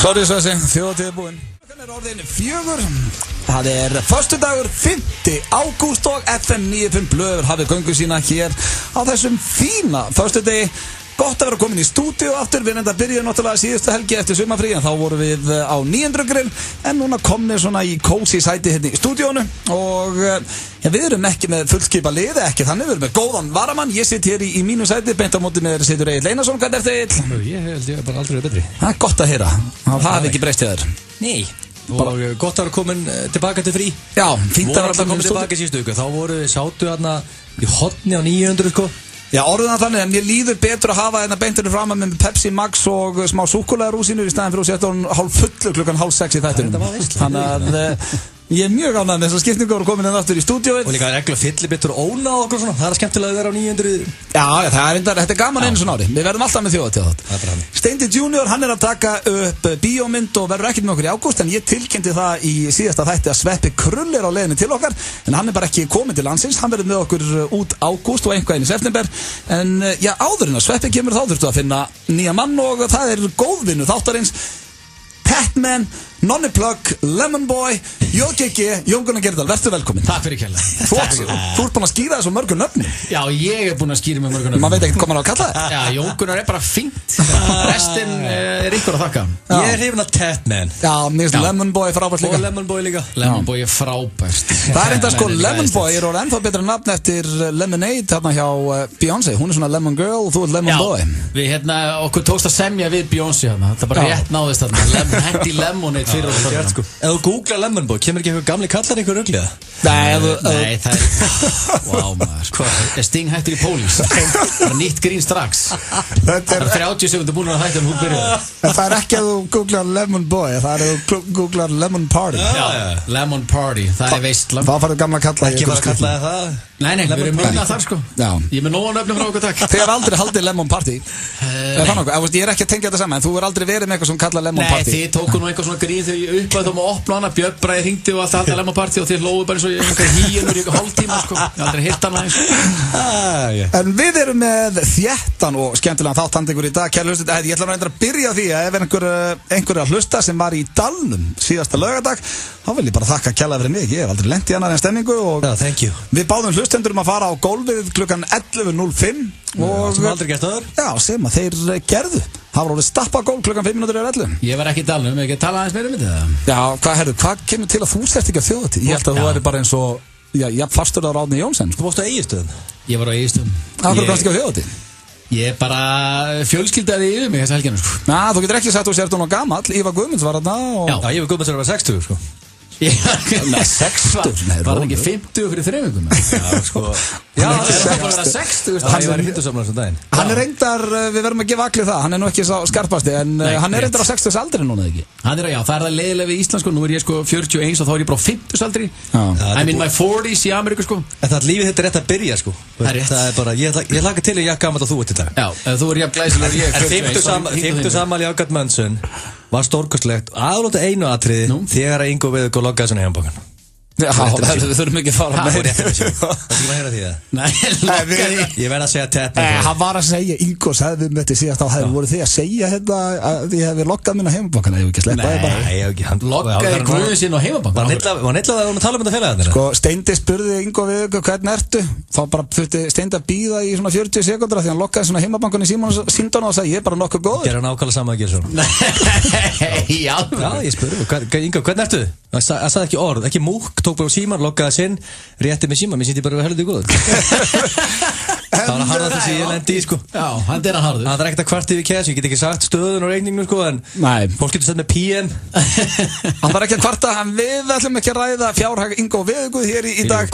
Sorry Svessi, þjóðatíð búinn. Klukkan orðin 4. Það föstudagur 5. ágúst og FM 95 Blöður hafið göngu sína hér á þessum fína föstudegi. Gott að vera komin í stúdíu aftur. Við enda byrjuðum náttúrulega síðustu helgi eftir sumarfrí, en þá vorum við á 900 grill, en núna komum svona í kósi sæti hérna í stúdíónu og við erum ekki með fullskipa liði, ekki þannig, við erum með góðan varamann. Ég sitt hér í mínu sæti, beint á móti með situr Egill Einarsson. Hvað ertu Egill? Ég held ég bara aldrei betri. Það gott að heyra, það hafi ekki breyst hjá þér. Nei. Og gott að vera komin tilbaka til frí. Já, fínt að vera komin tilbaka síðustu viku. Þá voru við sátu hérna í hotni á 900 sko. Já, orðan þannig, en ég líður betur að hafa hérna beintunum fram með Pepsi Max og smá súkkulaðarúsínur í staðin fyrir að setja hún hálf fullu klukkan 5:30 í þættinum. Þannig að ég er mjög ánægður með þessar skiptingar og komin hérna aftur í stúdíóið. Og líka regla fyllibittur og óna og okkur svona. Það skemmtilega að vera á 900. Já, þetta gaman einu svona ári. Við verðum alltaf með þjóðatíð þátt. Steindi Junior, hann að taka upp bíómynd og verður ekkert með okkur í ágúst, en ég tilkynnti það í síðasta þætti að Sveppi Krull á leiðinni til okkar, en hann bara ekki komin til landsins. Hann verður með okkur út ágúst og einhvað inn í september. En já, áður en að Sveppi kemur þá þurftu að finna nýja mann og það góðvinnu þáttarins. Petman, Nonni Plug, Lemon Boy, JGG, Jón Gunnar Gerdal, verður velkomin. Takk fyrir kærlega. Þú ert búinn að skýra þessu mörgum nöfnum. Já, ég búinn að skýra með mörgum nöfnum. Maður veit ekkert hvað maður á að kalla það. Já, Jón Gunnar bara fínt. Restin ykkur að þakka. Ég hrifin að Tatman. Já, mér finnst Lemon Boy frábært líka. Og Lemon Boy líka. Lemon Boy frábært. Það enda sko, Lemon Boy orðið ennþá betra nafn eftir Lemonade þarna hjá Beyoncé. Hún svona Lemon Girl og þú Lemon Boy. Við okkur tókst að semja við Beyoncé hérna. Það bara rétt náðist þarna. Hendi Lemonade fyrir okkur. Ef þú googlar Lemon Boy, kemur ekki eitthvað gamli kallar einhver rugliða? Nei, það Vá maður, Sting hættur í Pólís. Það nýtt grín strax. Það 30 sekundur búin að hætta hún byrjaði. Það ekki að þú googlar Lemon Boy, það að þú googlar Lemon Party. Já, Lemon Party, það veistla. Það farið gamla kalla. Ekki fara að kalla það. Nei, við erum minnað þar sko. Ég með nógan öfnum frá okkur takk. Þið er aldrei haldið Lemon Party. Ég er ekki að tengja þetta saman, en þú er aldrei verið með eitthvað sem kalla Lemon Party. Nei, þið tóku nú eitthvað svona grín þegar ég upplæði þá með að opna hana, Björn Bragi hringdi og allt Lemon Party og þið hlóðu bara eins og einhver hýjunur í eitthvað hálftíma sko. Ég aldrei hitt hana eins. En við erum með þéttan og skemmtilegan þátthandingur í dag. Kæru hlustendur, ég ætla að byrja því að ef einhver að hlusta sem var í Dalnum síðasta laugardag, þá vil ég bara þakka kærlega fyrir mig. Ég hef aldrei lent í annað en stemningu og við báðum hlustendur að fara á gólfið klukkan 11:05 og sem aldrei gert áður. Já, sem að þeir gerðu. Það var orðið stappa gól klukkan 5:11. Ég var ekki í Dalnum, ekki að tala aðeins meira um þetta. Já, hvað kemur til að þú sért ekki á þjóðatíð? Ég held að þú væri bara eins og fastur á Árni Jónsson. Þú varst á Egilsstöðum? Ég var á Egilsstöðum. Af hverju varstu ekki á þjóðatíð? Ég bara fjölskyldaði yfir mig þessa helgina sko. Þú getur ekki sagt þú sért hún á gamall. Ívar Guðmunds var þarna og... Já, Ívar Guðmunds var 60 sko. Nei, 60. Var það ekki 50 fyrir 3 vikum? Já, sko. Já, það var 60. Hann var í hindusamlega svona daginn. Hann reyndar, við verðum að gefa allir það. Hann nú ekki svo skarpasti, en hann reyndar á 60 aldri núna, ekki? Hann já, það það leiðilega við Ísland, sko. Nú ég sko 41 og þá ég bara á 50 aldri. I'm in my 40s í Ameríku, sko. En það lífið þetta rétt að byrja, sko. Það bara, ég hlaka til að ég gammal og þú ert í dag. Já, þú jafn glæsilegur ég. En 50 afmæli Ágætt Mönsson var stórkostlegt aðlóta einu atriði þegar að Ingo Veðurgó loggaði svona heimabankan. Já, við þurfum ekki að fara með. Það er rétt að sjá. Það er ekki að heyra því það. Nei, ég verð að segja Tatman. Hann var að segja, Ingo sagði við með þetta síðast á hæður, voru þið að segja hérna að þið hefði loggað minna heimabankan, hefur ekki að sleppa þið bara? Nei, ég hef ekki. Loggaði Guðið sín á heimabankan? Var neitt að það vorum að tala um þetta félagarnir? Sko, Steindi spurði Ingo Veðurgó hvernig ertu? Þá bara þurfti Steindi að bíða í svona 40 sekúndur því hann loggaði svona heimabankan í síndónu og sagði ég er bara nokkuð góður. Gerði hann ákvæmlega sama að gera svona? Já, ég spurði, Ingo, hvernig ertu? Það sagði ekki orð, ekki múk, tók bara á síman, loggaði sinn, rétti með síman, mér sýndi bara heldur góður. Það var að harða þessi ég lendi í, sko. Já, hann er að harðu. Það er ekkert að kvarta yfir cash, ég get ekki sagt stöðun og reikningum, sko, en fólk getur sett með PM. Hann var ekki að kvarta, við ætlum ekki að ræða fjárhag Ingo Veðurgó hér í dag.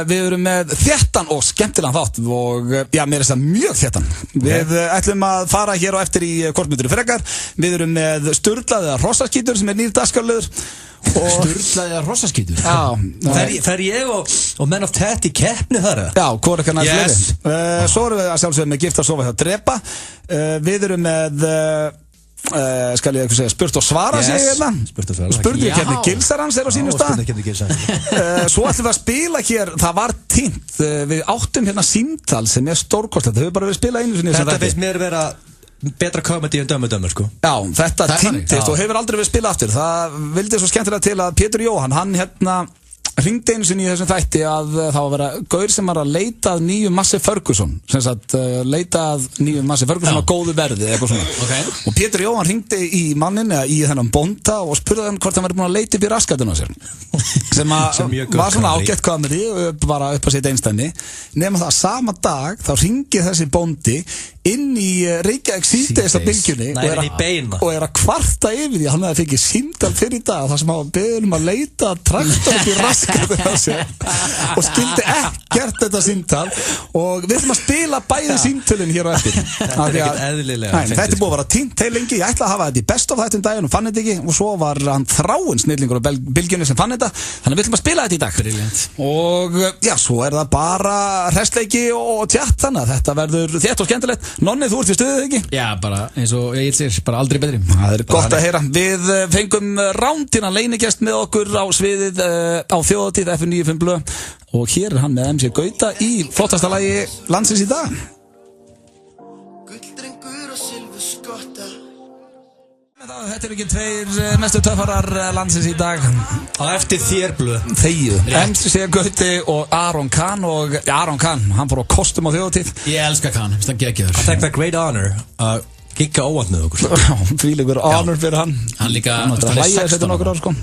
Við erum með þéttan og skemmtilegan þátt og, já, mér það mjög þéttan. Við ætlum að fara hér á eftir í kortmyndur frekar. Við erum með sturlaða hrossaskítur sem nýr dagskrárliður. Sturlaða hrossaskítur? Já. Fer ég og Men of Tat í keppni þar? Já, hvor ekki næst fleiri. Svo erum við að sjálfsögum með Gift að sofa hjá Drepa. Við erum með skal ég eitthvað segja spurt og svara sig hérna. Spurningu kemni Gilsarans á sínu stað. Svo ætlum við að spila hér. Það var tínt. Við áttum hérna símtal sem stórkostlegt. Það hefur bara verið spilað einu sinni. Þetta finnst mér vera betra comedy en dömur sko. Já, þetta týndist og hefur aldrei verið spilað aftur. Það vildi svo skemmtilega til að Pétur Jóhann, hann hringdi einu sinni í þessum þætti að það var að vera gaur sem var að leita að nýju Massey Ferguson, sem sagt leita að nýju Massey Ferguson á góðu verði eitthvað svona. Og Pétur Jóhann hringdi í mannin eða í þennan bónda og spurði hann hvort hann væri búin að leita upp í raskatinn á sér, sem var svona ágætt komedi bara upp á sitt einstæmi. Nema það sama dag þá hringið þessi bóndi inn í Reykjavík síðdeis á bylgjunni og er að kvarta yfir því að hann hefði fengið símtal fyrir í dag þar sem hann beðið að leita traktor upp í raskatinn á sér og skildi ekkert þetta símtal og við ætlum að spila bæði símtölin hér á eftir. Þetta er ekkert eðlilega. Þetta er búið að vera týnt heil lengi, ég ætla að hafa þetta í best of þættum daginn og fann þetta ekki og svo var hann Þráinn snillingur á bylgjunni sem fann þetta, þannig við ætlum að spila þetta í dag. Brilliant. Og já, svo er það bara hressleiki og tjatt, þannig að þetta verður þétt og skemmtilegt. Nonni, þú ert við stuðið, ekki? Já, bara eins og ég sér, bara aldrei betri. Það er gott að heyra. Við fengum Rántina leinigest með okkur á sviðið á Þjóðhátíð FM 95 Blö og hér er hann með MC Gauta í flottasta lagi landsins í dag. Gulldrengur og silfurskotta. Þetta eru ekki tveir mestu töffarar landsins í dag. Á eftir þér Blö. Þegju. MC Gauti og Aron Kahn og Aron Kahn, hann fór á kostum á Þjóðhátíð. Ég elska Kahn, það geggjaður. I take that great honor að gigga óvænt með okkur. Frílegur honor fyrir hann. Hann líka, hann hann er 16 ára sko.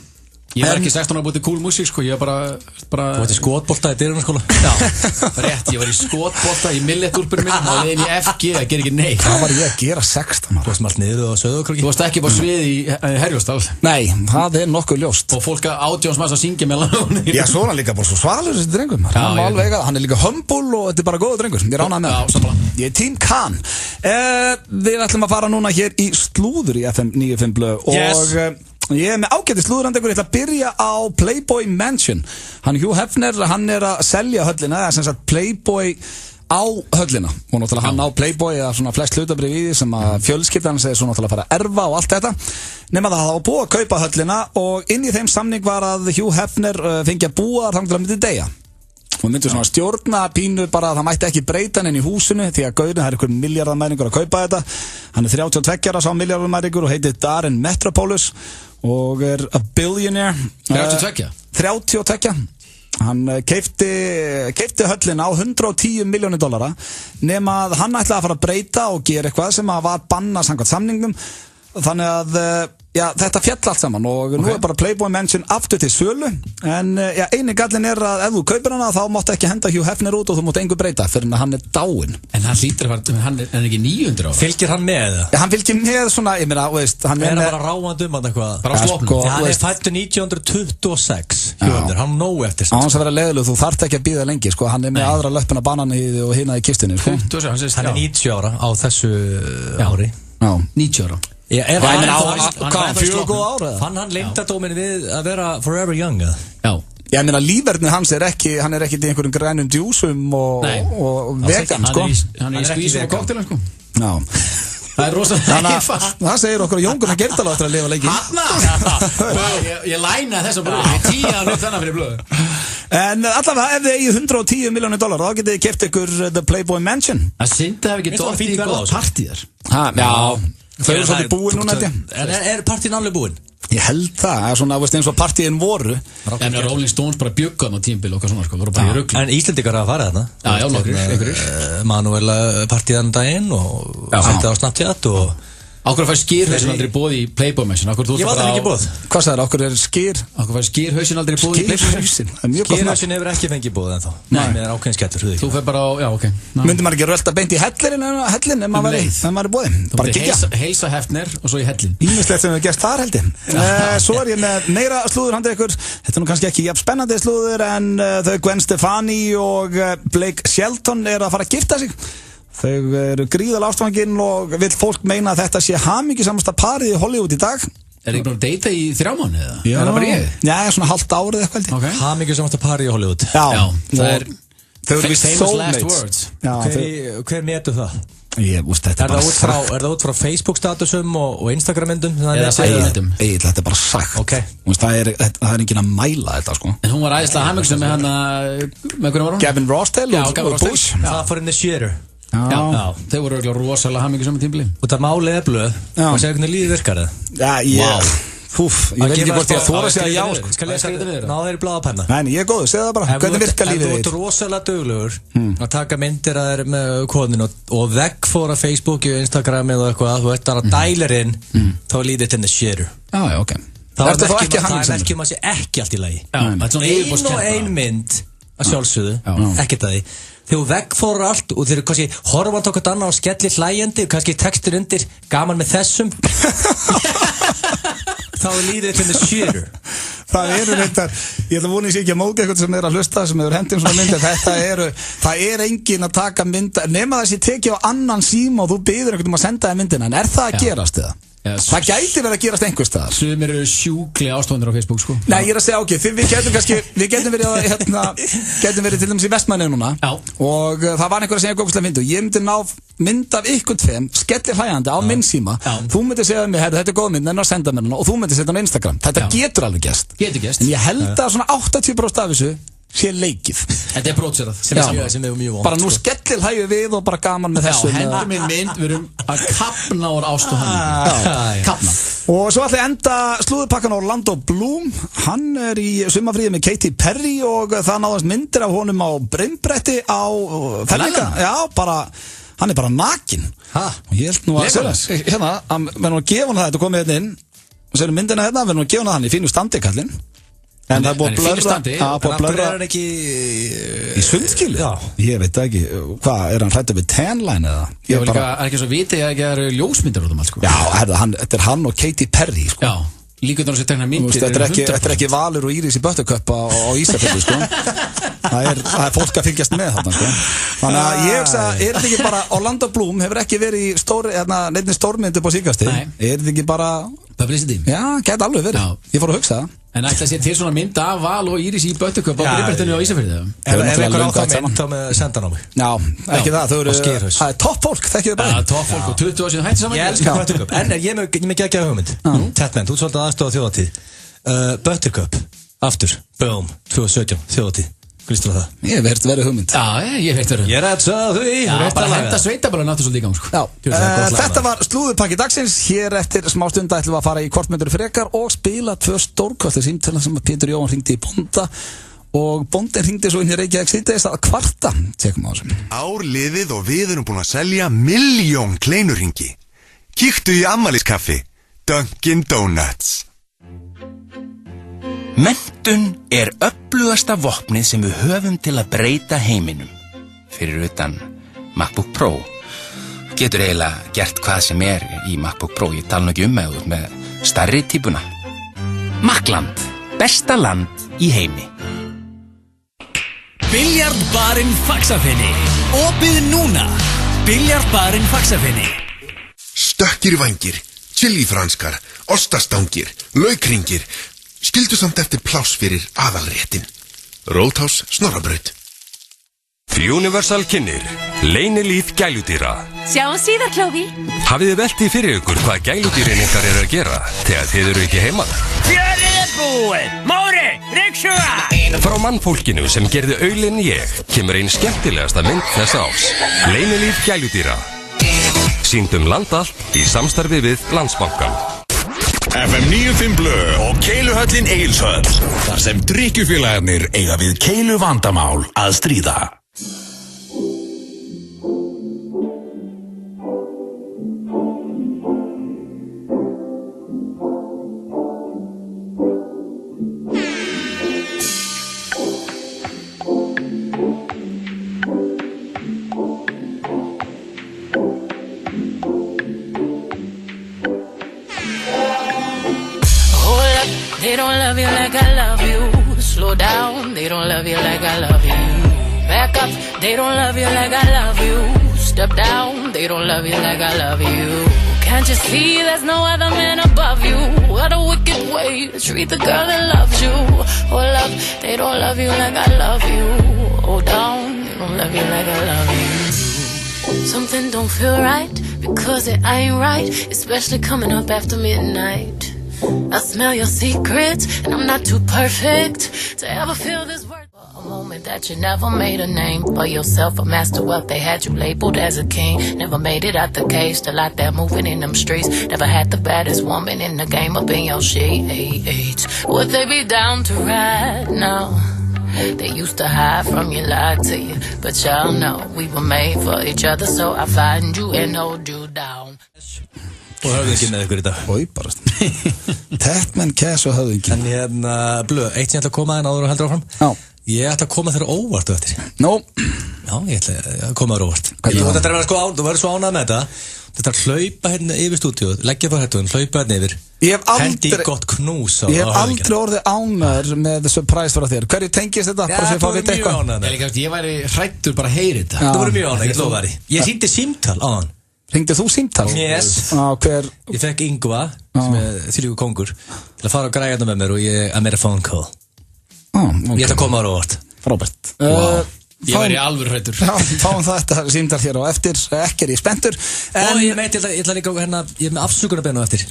Ég var ekki 16 ára búið til cool músík sko, ég var bara Þú ert í skotbolta í dyrunarskóla? Já, rétt, ég var í skotbolta í milletúrpur minn og leiðin í FG, það ger ekki neitt. Hvað var ég að gera 16 ára? Þú varst allt niður á Sauðárkróki? Þú varst ekki bara svið í Herjólfsdal? Nei, það er nokkuð ljóst. Og fólk Átjóns maður að syngja með lánir. Já, svo er hann líka bara svo svalur þessi drengum. Hann er líka humble og þetta er bara góður drengur. Ég ránaði með það. Ég er Team Kahn. Við ætlum að fara núna hér í slúður í FM 95 Blö og ég er með ágæti slúðurandegur, ég ætla að byrja á Playboy Mansion. Hann Hugh Hefner, hann er að selja höllina, eða sem sagt Playboy á höllina. Og náttúrulega hann á Playboy eða svona flest hlutabrif í því sem að fjölskyldan segir svo náttúrulega að fara að erfa og allt þetta. Nema það var búið að kaupa höllina og inn í þeim samning var að Hugh Hefner fengi að búa þar til að myndi deyja. Og myndi svona stjórna pínu bara að það mætti ekki breyta hann inn í húsinu því að gaurin, það er einhver miljardamæringur að kaupa þetta. Hann er 32 ára sá miljardamæringur og heitir Darren Metropolis og er a billionaire. 32? 32. Hann keipti höllina á $110 milljónir nema að hann ætlaði að fara að breyta og gera eitthvað sem að var bannað samkvæmt samningnum. Þannig að já, þetta fjall allt saman og nú er bara Playboy Mansion aftur til sölu en já, eini gallin er að ef þú kaupir hana þá máttu ekki henda Hugh Hefner út og þú máttu engu breyta fyrir hann er dáinn. En hann hlýtur að hann er ekki 900 ára. Fylgir hann með? Já, hann fylgir með svona, ég meina, veist, hann er bara ráðand hann eitthvað? Bara á slopnum. Hann er fættur 1926, Hugh Hefner, hann nóg eftir. Á hans að vera leiðileg, þú þarft ekki að bíða lengi, sko, hann er með aðra löppina bananið og hina í kistunni, sko. Hann er 90 ára á þessu ári. Já, 90 ára. Hvað, 4 góð ára? Fann hann leyndardóminn við að vera forever young? Já. Ég meina, lífverðin hans er ekki, hann er ekki í einhverjum grænum djúsum og vegan, sko. Hann er í skvísum og kokteilum, sko. Já. Það er rosalega einfalt. Það segir okkur að Jóngun að Geirdal áttur að lifa lengi. Ég læna þessa blöðu. Ég tíja hann upp þennan fyrir blöðu. En allavega, ef þið eigið $110 milljónir, þá getið þið keypt ykkur The Playboy Mansion. Það syndi að við ekki dótt í góð partíðar. Já, þau eru svolítið búin núna, þetta. Er partíin alveg búin? Ég held það er svona, veist, eins og partíin voru. En Rolling Stones bara bjöggan á tímbil og hvað svona, sko, voru bara í rugl. En Íslendingar hafa farið þarna. Já, nokkur. Manuela partíðan daginn og settið á Snapchat og Ákveður fær skýrhausin aldrei bóð í Playboy Mansion? Ég var það ekki bóð. Hvað sagðir, ákveður skýr? Ákveður fær skýrhausin aldrei bóð í Playboy Mansion? Skýrhausin hefur ekki fengið bóð ennþá. Nei, með er ákveðin skellur. Þú fer bara á, já, ok. Myndi maður ekki rölda beint í hellin ef maður er bóðið? Bara kíkja. Heilsa Hefner og svo í hellin. Ýmislegt sem við gerst þar held ég. Svo er ég með meira slúður handa ykkur. Þetta er nú kannski ekki jafn spennandi slúður en þau Gwen Stefani og Blake Shelton eru að fara að gifta sig. Þau eru gríðarlega ástfangin og vill fólk meina að þetta sé hamingjusamasta parið í Hollywood í dag. Er þið búin að deyta í 3 mánuði eða? Já. Er það bara ég? Já, svona halvt árið eitthvað. Okay. Hamingjusamasta parið í Hollywood. Já, það er þau eru vist famous last soulmates. words. Já, hver metu það? Þetta er það út frá Facebook statusum og Instagram myndum? Eða sæðmyndum? Þetta er bara sagt. Okay. Það er enginn að mæla þetta, sko. En hún var æðislega hamingjusam með hana, með hvernig var hún? Gavin Rossdale og Bush. Það fór inn í Shearer. Já, þeir voru örugglega rosalega hamingjusöm tímabili. Og það málið er blöð og segja hvernig lífið virkar það. Já, ég veit ekki hvort ég þora að segja já sko. Skal ég segja þetta? Ná, þeir eru blaðapenna. Nei, ég er góður, segja það bara. Hvernig virkar lífið þitt? Ef þú ert rosalega duglegur að taka myndir að þeir með konun og veggfóra Facebooki og Instagrami og eitthvað, þú ert að dælerinn, þá er lífið þitt in the shitter. Já, ok. Það er verkjum að sé ekki allt í lagi. Ein og ein mynd að sjálfsögðu, ekkert að því. Þegar þú veggfórar allt og þeir eru kannski horfandi okkar annað og skellir hlæjandi og kannski textur undir gaman með þessum þá er líðið til the shitter. Það eru reyndar, ég ætla að vona ég sé ekki að móka eitthvað sem að hlusta, sem hefur hendið svona myndir, það er engin að taka mynda, nema þess að ég teki á annan síma og þú biður eitthvað að senda þér myndina, en er það að gerast eða? Það gæti verið að gerast einhvers staðar. Sumir eru sjúklega ástofnir á Facebook sko. Nei, ég er að segja, ok, við getum verið til dæmis í Vestmannaeyjum núna. Já. Og það var einhver að segja góðslega mynd og ég myndi ná mynd af ykkur tveim, skellir hlæjandi á minn síma. Þú myndi segja mér, þetta er góð mynd, en að senda mér hana og þú myndi setja hana á Instagram. Þetta getur alveg gerst. Getur. En ég held að svona 80% af þessu sé leikið. Þetta er brótserað sem er mjög vond. Bara nú skellir hlæju við og bara gaman með þessu. Já, hendur minn mynd, við erum að kapna úr ást og hann. Kapna. Og svo ætla ég enda slúðupakkan Orlando Bloom. Hann er í sumarfríði með Katy Perry og það náðast myndir af honum á brimbretti á ferðinga. Já, bara, hann er bara nakin. Og ég held nú að hérna, við erum að gefa hann þetta komið hérna inn og sérum myndina hérna, við erum að gefa hann í fínu standi kallinn. En það er búið að blörra hann ekki í sundskilu? Já. Ég veit það ekki, hvað, er hann hrættur við tanline eða? Ég vil ekki svo viti að það eru ljósmyndir út allt sko. Já, þetta er hann og Katy Perry sko. Já, líka þannig að tekna myndir. Þetta er ekki Valur og Íris í Buttercup á Ísafirði sko. Það er fólk að fylgjast með þarna sko. Þannig að ég hugsa, er þetta ekki bara Orlando Bloom hefur ekki verið í neinni stórmynd upp á síkasti? Er þetta ekki bara publicity? Já, gæti alveg verið. Ég fór að hugsa það. En ætla að sé til svona mynd af Val og Íris í Buttercup á Brimbertinu á Ísafirði? Ef einhver á það mynd, þá með senda hann á mig. Já, ekki það, það er topp fólk, þekkið þið bara. Já, topp fólk og 20 ára síðan hætti saman. Ég elskar Buttercup, en ég með geggja hugmynd. Tatman, þú ert svolítið aðstofa þjóðatíð. Buttercup, aftur, boom, 2017, þjóðatíð. Kristur það. Ég hef verið hugmynd. Já, ég hef verið. Ég rætt svo því. Já, bara henda sveitabælan aftur svolítið í gang sko. Já, þetta var slúðupakki dagsins. Hér eftir smá stund ætlum við að fara í kortmyndur frekar og spila 2 stórkostleg símtölu sem Pétur Jóhann hringdi í Bonda og Bondin hringdi svo inn í Reykjavík síðdegis að kvarta. Tekum á þessum. Ár liðið og við erum búin að selja 1.000.000 kleinurringi. Kíktu í afmæliskaffi Dunkin Donuts. Menntun er öflugasta vopnið sem við höfum til að breyta heiminum. Fyrir utan MacBook Pro. Getur eiginlega gert hvað sem er í MacBook Pro. Ég tala nú ekki með stærri típuna. Macland, besta land í heimi. Biljardbarinn Faxafinni. Opið núna. Biljardbarinn Faxafinni. Stökkir vængir, chilifranskar, ostastangir, laukringir. Skildu samt eftir pláss fyrir aðalréttin. Róthás Snorrabraut. Universal kynnir leynilíf gæludýra. Sjáum síðar, Klófi. Hafið þið velt í fyrir ykkur hvað gæludýrin ykkar eru að gera þegar þið eru ekki heima? Fjörið er búið. Móri, ryksuga. Frá mannfólkinu sem gerði aulinn ég kemur einn skemmtilegasta mynd þess árs. Leynilíf gæludýra. Sýndum land allt í samstarfi við Landsbankann. FM 95 Blö og Keiluhöllin Egilshöll. Þar sem drykkjufélagarnir eiga við keilu vandamál að stríða. They don't love you like I love you. Slow down, they don't love you like I love you. Back up, they don't love you like I love you. Step down, they don't love you like I love you. Can't you see there's no other man above you? What a wicked way to treat the girl that loves you. Oh love, they don't love you like I love you. Oh down, they don't love you like I love you. Something don't feel right, because it ain't right, especially coming up after midnight. I smell your secrets, and I'm not too perfect to ever feel this word. A moment that you never made a name for yourself, a master wealth. They had you labeled as a king. Never made it out the cage, still out there moving in them streets. Never had the baddest woman in the game up in your shades. Would they be down to ride now? They used to hide from you, lied to you, but y'all know we were made for each other, so I find you and hold you down. Og höfðingi með ykkur í dag. Ói, bara Tatman, Cash og höfðingi. En hérna, Blöð, eitt sem ég ætla að koma en áður og heldur áfram. Já. Ég ætla að koma þeirra óvart eftir. Nó. Já, ég ætla að koma þeirra óvart. Þetta er að vera sko þú verður svo ánað með þetta. Þetta er að hlaupa hérna yfir stúdíóð, leggja upp á hættuðin, hlaupa hérna yfir. Hendi gott knús á Ég hef aldrei orðið ánæður með the surprise frá þér. Hverju tengist þetta? Já, það voru mjög ánæður. Ég væri hrættur bara að heyri þetta. Það voru mjög ánæður, ég lofa þér. Ég hringdi símtal á hann. Hringdi þú símtal? Yes. Ég fekk Ingva, sem þvílíkur kongur, til að fara á græðina með mér og I made a phone call. Ég ætla að koma þér óvart. Frábært. Ég væri alveg hrættur. Já, fáum þetta símtal hér og eftir, ekki er ég spenntur. Og ég ætla líka hérna, ég er með afsökunarbeinu eftir.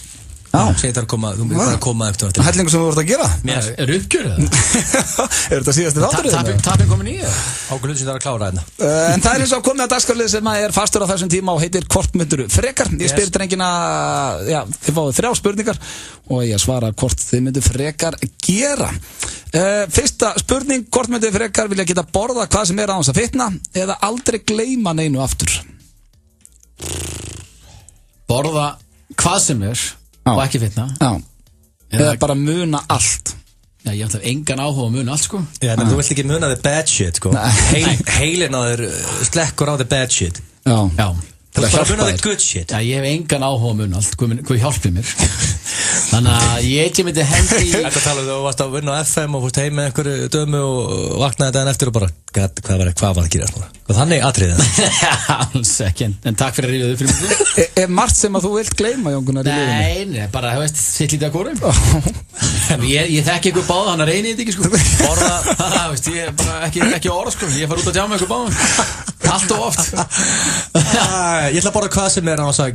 Já. Segir það að koma, þú myndir bara að koma eftir. Hellingu sem þú voruð að gera? Mér. Er uppgjörið það? Er þetta síðasti þátturinn? Tapin komin í það? Ákveð sem það er að klára hérna. En það er eins og komið að dagskrárlið sem er fastur á þessum tíma og heitir Hvort myndirðu frekar? Ég spyr drengina, já, þið fáið 3 spurningar og ég svara hvort þið myndu frekar gera. Fyrsta spurning, hvort myndu frekar vilja geta borða hvað sem er aðeins að fitna eða aldrei gleyma neinu aftur? Borða hvað sem er og ekki fitna. Já. Eða bara muna allt. Já, ég ætla engan áhuga að muna allt, sko. Já, en þú vilt ekki muna the bad shit, sko. Heilin á þér slekkur á the bad shit. Já. Þú vilt bara muna the good shit. Já, ég hef engan áhuga að muna allt, hvað hjálpið mér. Þannig að ég ekki myndi hendi í... Þetta talaðu þú varst að vinna á FM og fórst heim með einhverju dömu og vaknaði daginn eftir og bara hvað var að gera svona? Og þannig atriðið. Alls ekki, en takk fyrir að ríða þau fyrir mig. Er margt sem að þú vilt gleyma, Jón Gunnar, í lífinu? Nei, bara, þú veist, sitt lítið að kórum. Ég þekki ykkur báð, hann reyni þetta ekki, sko. Borða, veist, ég er bara ekki orð, sko. Ég fara út að djá með ykkur báð. Allt og oft. Ég ætla að borða hvað sem er á þess að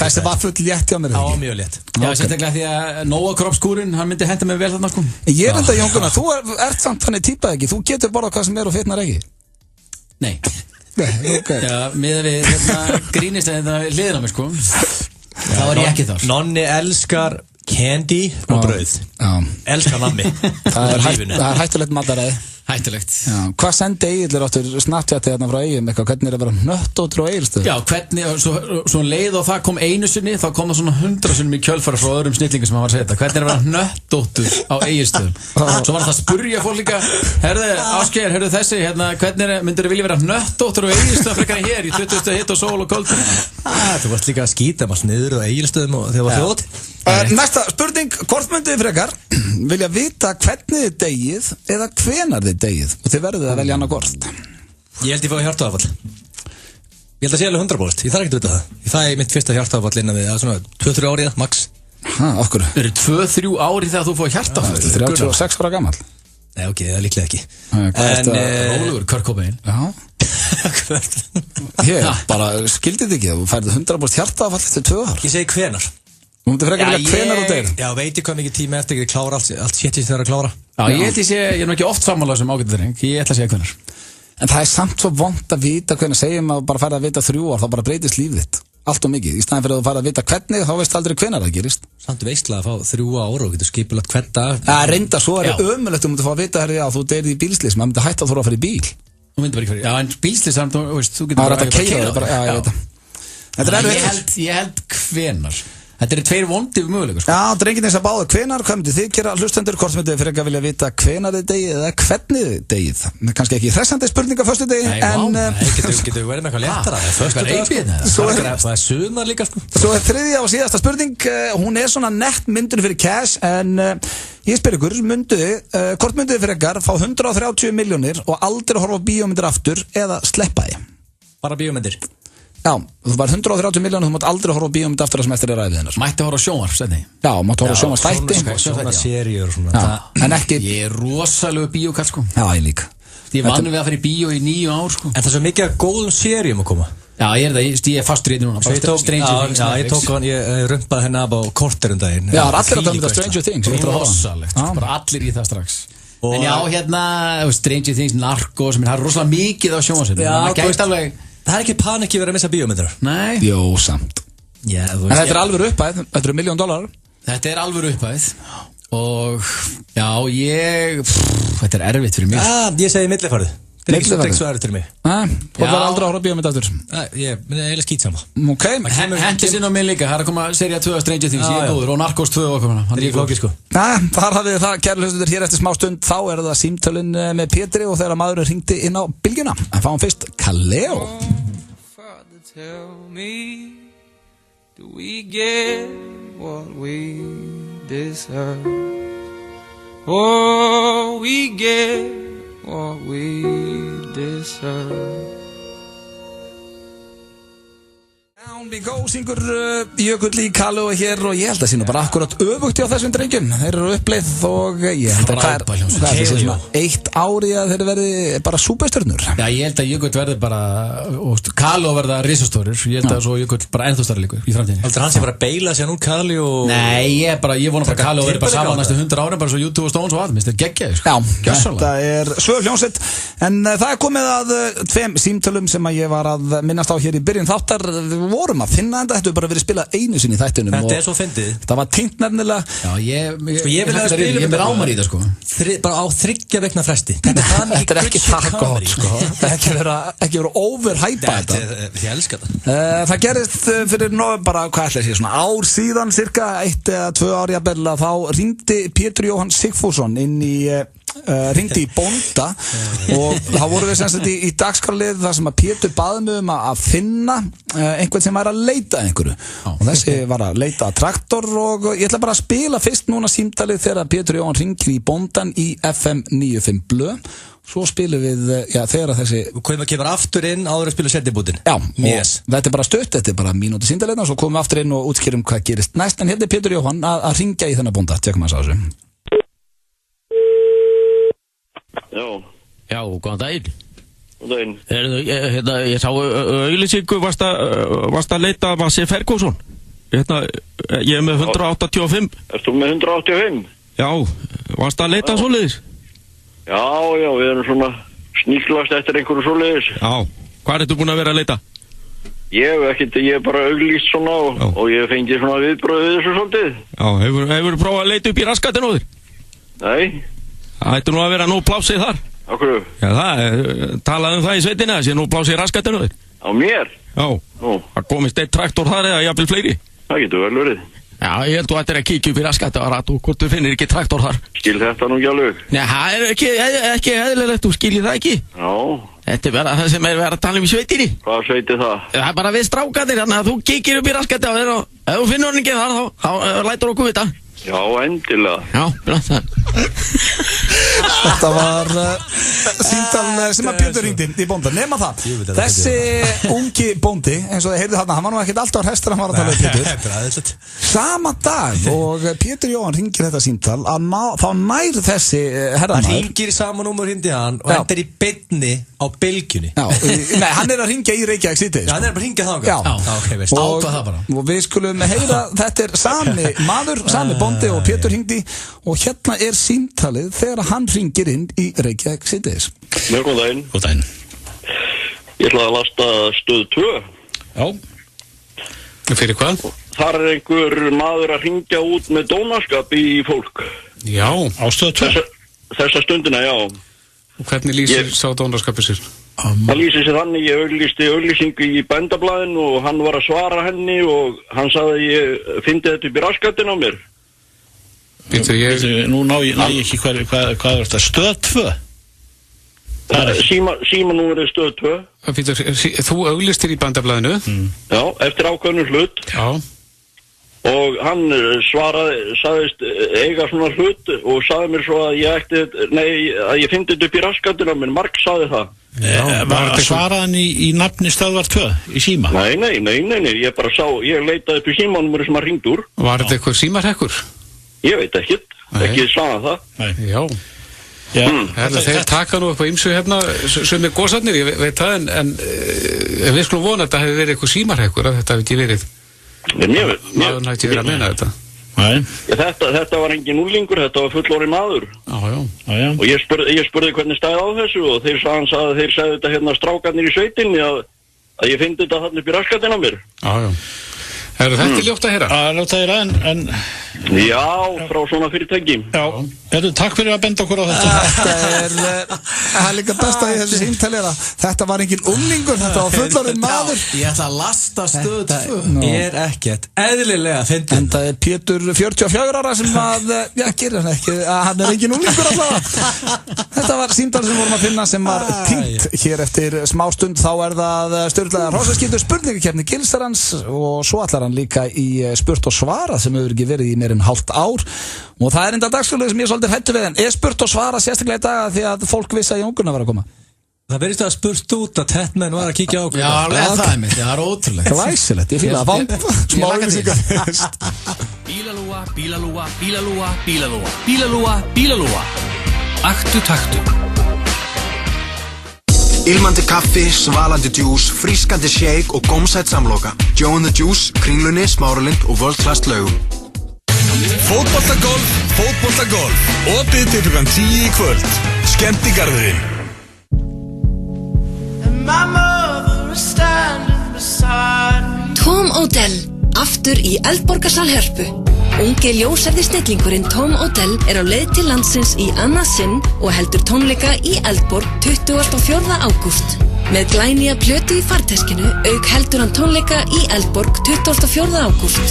þessi var full létt hjá mér. Já, mjög létt. Já, sérstaklega því að Nóa kroppskúrin, hann myndi henda mig vel þarna, sko. Ég er enda, Jón Gunnar, þú ert samt þannig típað ekki. Þú getur borðað hvað sem er og fitnar ekki. Nei. Okay. Já, miðað við grínist hliðina á mig, sko. Það var ég ekki þar. Nonni elskar candy og brauð. Elskar nammi. Það er hættulegt mataræði. Hættulegt. Já, hvað sendi Egil áttur Snapchatið þarna frá Egil eitthvað, hvernig er að vera nöttóttur á Egilstöð? Já, hvernig, svo leið og það kom einu sinni, þá kom það svona 100 sinnum í kjölfara frá öðrum snillingum sem hann var að segja þetta. Hvernig er að vera nöttóttur á Egilstöðum? Svo var það að spurja fólk líka, Ásgeir, þessi, hvernig myndir þið vilja vera nöttóttur á Egilstöðum frekar en hér í 20. hitt og sól og köld? Þú varst líka að skýta maður sniður á Egilstöðum og þegar var þjóð. Næsta spurning, hvort myndið þið frekar vilja vita hvernig þið degið eða hvenar þið degið og þið verðið að velja annað hvort? Ég held ég fái hjartaáfall. Ég held að sé alveg 100%, ég þarf ekki að vita það. Ég fæ mitt fyrsta hjartaáfall innan við svona 2-3 árið, max. Okkur? Það eru 2-3 árið þegar þú fóði hjartaáfall? 36 ára gamall. Nei, ok, það er líklega ekki. En rólegur, Kurt Cobain. Já. Ég bara skildi þetta ekki, þú færði 100% hjartaáfall eftir 2 ár. Ég segi hvenar. Þú mútið frekar vilja hvenar þú deyr? Já, veit ég hvað mikið tíma eftir ekki klára allt séttist þegar að klára. Já, ég er nú ekki oft sammála sem ágættur dreng, ég ætla að segja hvenar. En það er samt svo vont að vita hvernig, segjum að bara fara að vita 3 ár, þá bara breytist lífið þitt. Allt og mikið, í staðin fyrir að þú fara að vita hvernig, þá veist aldrei hvenar það gerist. Samt veistlega að fá 3 ár og getur skipulagt hvern dag. Reynda, svo er ömulegt, þú mútið fá að vita herri, já, þú deyrið í bílslys, maður myndi hætta að þóra að fara í bíl. Þú myndi bara ekki fyrir, já, en bílslys, þú getur bara að keyra það. Ég held hvenar. Þetta eru 2 vondir möguleikar, sko. Já, drengirnir sem báðu hvenar, hvað myndið þið gera hlustendur, hvort myndið þið frekar vilja vita hvenar þið degið eða hvernig þið degið? Kannski ekki hressandi spurninga fyrstu degi, en... Nei, getur við verið með eitthvað léttara. Það er sumar líka, sko. Svo er þriðja og síðasta spurning, hún er svona nett myndun fyrir cash, en ég spyr ykkur, hvort myndið þið frekar fá 130 milljónir og aldrei horfa á bíómyndir aftur eða sleppa því? Bara bíómyndir? Já, þú var 130 milljónir, þú mátt aldrei horfa á bíómynd aftur að sem eftir er ræðið hennar. Mætti horfa á sjónvarp, setni? Já, mátti horfa á sjónvarpsþætti. Svona seríur og svona. En ekki... Ég er rosalega bíókall, sko. Já, ég líka. Ég vann við að fara í bíó í 9 ár, sko. En það er svo mikið af góðum seríum að koma. Já, ég er fastur í þetta núna. Ég tók hann, ég rumpaði henni af á korter daginn. Já, allir að tala um þetta Stranger Things. Rosalegt, bara allir í það strax. En já, hérna, Stranger Things, Narcos, það er rosalega mikið á sjónvarpsefni. Já, þú veist alveg, það er ekki panik að vera að missa bíómyndir. Nei. Jó, samt. Já, þú veist. En þetta er alveg upphæð, þetta eru $1 million. Þetta er alveg upphæð. Og, já, þetta er erfitt fyrir mig. Ég segi millifarið. Það er ekki svo erfitt fyrir mig. Þú var aldrei að horfa bíómynd aftur. Ég er eiginlega skýt sama. Ok. Hendis inn á mig líka, það er að koma seria 2 af Stranger Things, ég er góður, og Narcos 2 og okkur. Það er ekki flókið, sko. Þar hafið þið það, kæru hlustendur, hér eftir smá stund. Þá er það símtölin með Pétri og þegar maðurinn hringdi inn á bylgjuna. En fáum fyrst Kaleo. Tell me, do we get what we deserve? Oh, we get what we deserve. Down we go, syngur Jökull í Kaleo hér og ég held að sína bara akkurat öfugt á þessum drengjum. Þeir eru uppleið og ég held að það er svona 1 ári að þeir verði bara súpestjörnur. Já, ég held að Jökull verði bara, Kaleo verða risastórir, ég held að svo Jökull bara ennþá stærri líkur í framtíðinni. Heldur hann sé bara að beila sig nú Kaleo? Nei, ég vona bara Kaleo verði bara saman næstu 100 ára, bara svo YouTube og Stones og allt, minnst þetta geggjaði, sko. Já, þetta er svög hljómsveit, en það er komið að 2 símtölum sem að ég var að minnast á hér í byrjun þáttar. Við vorum að finna þetta hefur bara verið spilað einu sinni í þættunum. Þetta er svo fyndið. Það var tengt nefnilega. Já, ég vil að spila ég mér ámar í það, sko. Bara á 3 vikna fresti. Þetta er ekki það gott, sko. Það er ekki vera overhypa þetta. Ég elska það. Það gerist fyrir bara, hvað ætla ég að segja, svona ár síðan, cirka 1 eða 2 ár jafnvel, þá hringdi Pétur Jóhann Sigfússon inn í hringdi í bónda og þá vorum við semst í dagskrárlið þar sem að Pétur baði mig að finna einhvern sem var að leita einhverju og þessi var að leita traktor og ég ætla bara að spila fyrst núna símtalið þegar Pétur Jóhann hringir í bóndan í FM 95 Blö. Svo spilum við, þegar þessi komum að kemur aftur inn áður að spila sendibútin. Já, og þetta er bara stutt, þetta er bara mínúti símtalið og svo komum við aftur inn og útskýrum hvað gerist næst, en hérna er Pétur Jóhann að hringja í þennan bónda. Tjekkum að þessu. Já, góðan daginn. Góðan daginn. Ég sá auglýsingu, varst að leita að Vassi Ferguson. Ég er með 185. Erst þú með 185? Já, varst að leita svoleiðis? Já, við erum svona sníklast eftir einhverju svoleiðis. Já, hvað ertu búin að vera að leita? Ég er bara auglýst svona og ég fengi svona viðbröð við þessu svolítið. Já, hefur prófað að leita upp í raskatinn á þér? Nei. Það ættu nú að vera nóg plásið þar. Akkur? Já, talaði það í sveitina, þessi nóg plásið raskatinn á þér. Á mér? Já. Það komist 1 traktor þar eða jafnvel fleiri. Það getur vel verið. Já, ég held þú ættir að kíkja upp í raskatinn og hvort þú finnir ekki traktor þar. Skil þetta nú ekki alveg? Nei, það er ekki eðlilegt, þú skilir það ekki. Já. Þetta er bara það sem er verið að tala um í sveitinni. Hvað sveit er það? Það er bara við strákarnir, þannig að þú kíkir upp í raskatinn á þér og ef þú finnur hann ekki þar, þá lætur okkur vita. Já, endilega. Já, blöðan. Þetta var símtal sem að Pétur hringdi í bóndan. Nema það, þessi ungi bóndi, eins og þið heyrðu þarna, hann var nú ekkert alltaf hrestur að hann var að tala um Pétur. Sama dag og Pétur Jóhann hringir þetta símtal, þá nær þessi herramaður. Hann hringir í sama númer hringdi hann og þetta er í beinni á bylgjunni. Nei, hann er að hringja í Reykjavík síðdegis. Já, hann er bara að hringja þangað. Já, ok, veist. Ákvað það bara. Og við skulum heyra, þetta er sami maður, sami bóndi og Pétur hringdi og hérna er símtalið þegar hann hringir inn í Reykjavík síðdegis. Mjög góð daginn. Góð daginn. Ég ætla að lasta stöð 2. Já. Fyrir hvað? Þar er einhver maður að hringja út með dónaskap í fólk. Já, á stöð 2. Þessa stundina, já. Og hvernig lýsir sá dónaskapið sér? Það lýsir sér þannig, ég auglýsti auglýsingu í Bændablaðinu og hann var að svara henni og hann sagði að ég fyndi þetta upp í raskatinn á mér. Nú ná ég ekki hvað er þetta, stöð 2? Símanúmerið stöð 2. Þú auglýstir í Bændablaðinu? Já, eftir ákveðnu hlut. Já. Og hann sagðist eiga svona hlut og sagði mér svo að ég fyndi þetta upp í raskatinn á mér. Mark sagði það. Svaraði hann í nafni stöðvar 2 í síma? Nei, ég bara ég leitaði upp í símanúmerið sem hann hringd úr. Var þetta eitthvað símarhekkur? Ég veit ekki sagði það. Nei. Já. Þeir taka nú upp á ýmsu hérna sem er góðsarnir, ég veit það, en við skulum vona að þetta hefði verið eitthvað símarhekkur, að þetta hefði ekki verið. Maðurinn hætti verið að meina þetta. Þetta var engin úlingur, þetta var fullorðinn maður. Já. Og ég spurði hvernig stæði á þessu og þeir sagði þetta hérna strákarnir í sveitinni að ég fyndi þetta þarna upp í raskatinn á mér. Já. Þetta er ljótt að heyra. Ljótt að heyra, en... Já, frá svona fyrirtæki. Já. Takk fyrir að benda okkur á þetta. Það er líka besta í þessu símtali þetta var engin unglingur, þetta var fullorðinn maður. Ég ætla að lasta stöð 2. Þetta er ekkert eðlilega fyndið. En það er Pétur 44 ára sem gerir hann ekki, hann er engin unglingur alltaf. Þetta var símtal sem vorum að finna sem var týnt hér eftir smástund. Þá er það Sturlaðar hrosaskítur spurningakeppni Gilsarans og svo ætlar hann líka í spurt og svara sem hefur ekki verið í meir en hálft ár. Og það er enda dagskrárlið sem ég er svolítið hættur við, en spurt og svara sérstaklega í dag því að fólk vissi að Jóngurna var að koma. Það verðist að spurt út að Tettmenn var að kíkja á okkur. Já, það er mitt, það er ótrúlegt. Glæsilegt, ég fíla að fá smá auðlýsingar. Bílalúa. Aktu taktu. Ilmandi kaffi, svalandi djús, frískandi shake og gómsætt samloka. Joe and the Juice, Kringlunni, Smáralind og World Class Laugum. Fótboltagolf. Opið til klukkan 10 í kvöld. Skemmtigarðurinn. Tom Odell, aftur í Eldborgarsal Hörpu. Ungi ljósæfði snillingurinn Tom Odell er á leið til landsins í annað sinn og heldur tónleika í Eldborg 24. ágúst. Með glænýja plötu í farteskinu auk heldur hann tónleika í Eldborg 24. ágúst.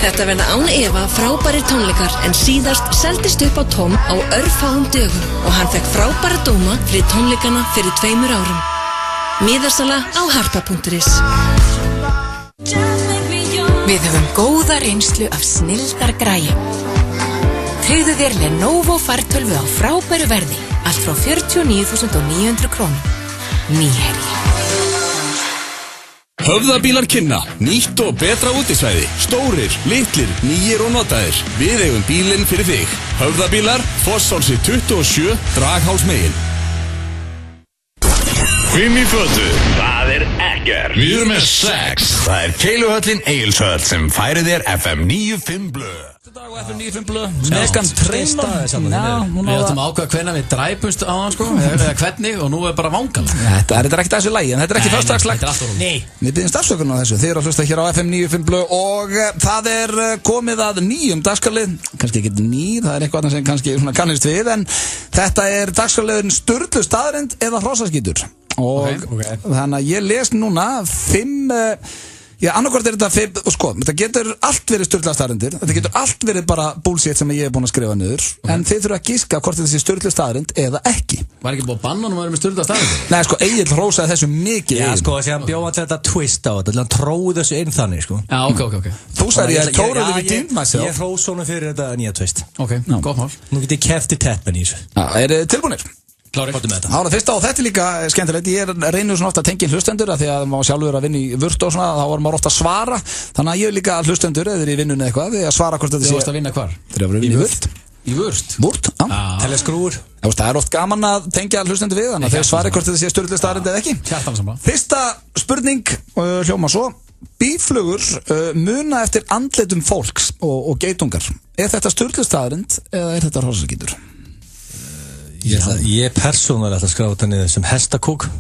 Þetta verða án efa frábærir tónleikar en síðast seldist upp á Tom á örfáum dögum og hann fekk frábæra dóma fyrir tónleikana fyrir 2 árum. Miðasala á harpa.is. Við höfum góða reynslu af snilldar græjum. Tryggðu þér Lenovo fartölvu á frábæru verði, allt frá 49.900 krónum. Nýherji. Höfðabílar kynna, nýtt og betra útisvæði. Stórir, litlir, nýir og notaðir. Við eigum bílinn fyrir þig. Höfðabílar, Fossálsi 27, Draghálsmegin. 5 í fötu. Það er ekkert. Við erum með 6. Það er Keiluhöllin Egilshöll sem færir þér FM 95 blöð. Dag og FM 95 blöð. Megan Trainor. Við ættum að ákveða hvenær við dræpumst á hann sko, eða hvernig, og nú er bara vangal. Þetta er ekki þessu lagi, en þetta er ekki föstudagsslag. Nei. Við byggjum stafsökunum á þessu. Þið eru að hlusta hér á FM 95 blöð og það er komið að nýjum dagskrárlið. Kannski ekki nýr, það er eitthvað sem kannski kannist við, en þetta er dagskrárliðurinn Sturlu staðreynd eða hrosaskítur. Og þannig að ég les núna 5 annarkvort er þetta 5 og sko, þetta getur allt verið sturlaðar staðreyndir, þetta getur allt verið bara bullshit sem ég hef búin að skrifa niður, en þið þurfa að giska hvort þetta sé sturluð staðreynd eða ekki. Var ekki búin að banna hann að vera með sturlaðar staðreyndar? Nei sko, Egill hrósaði þessu mikið. Já sko, þess að hann bjóða þetta twist á þetta, hann tróði þessu inn þannig sko. Já, ok. Þú sagði ég totally redeemed myself. Ég hrós honum fyrir þetta nýja twist. Ok, gott mál. Nú get ég keppt í Tettmenn í þessu. Já, eru þið tilbúinir? Klárir. Það fyrsta og þetta er líka skemmtilegt. Ég reynir svona ofta að tengja hlustendur að því að maður sjálfur að vinna í vurt og svona, þá var maður ofta að svara. Þannig að ég er líka hlustendur eða í vinnunni eitthvað því að svara hvort þetta sé. Þú varst að vinna hvar? Þegar ég var að vinna í vurt. Í vurt? Vurt, já. Teleskrúur. Það er oft gaman að tengja hlustendur við, þannig að þeir svari hvort þetta sé sturluð staðreynd eða ekki. Fyrsta spurning hljómar svo. Býflugur muna eftir andlitum fólks og geitungar. Er þetta sturluð staðreynd eða er þetta hrosaskítur? Ég persónulega ætla að skráta þetta niður sem hestakók.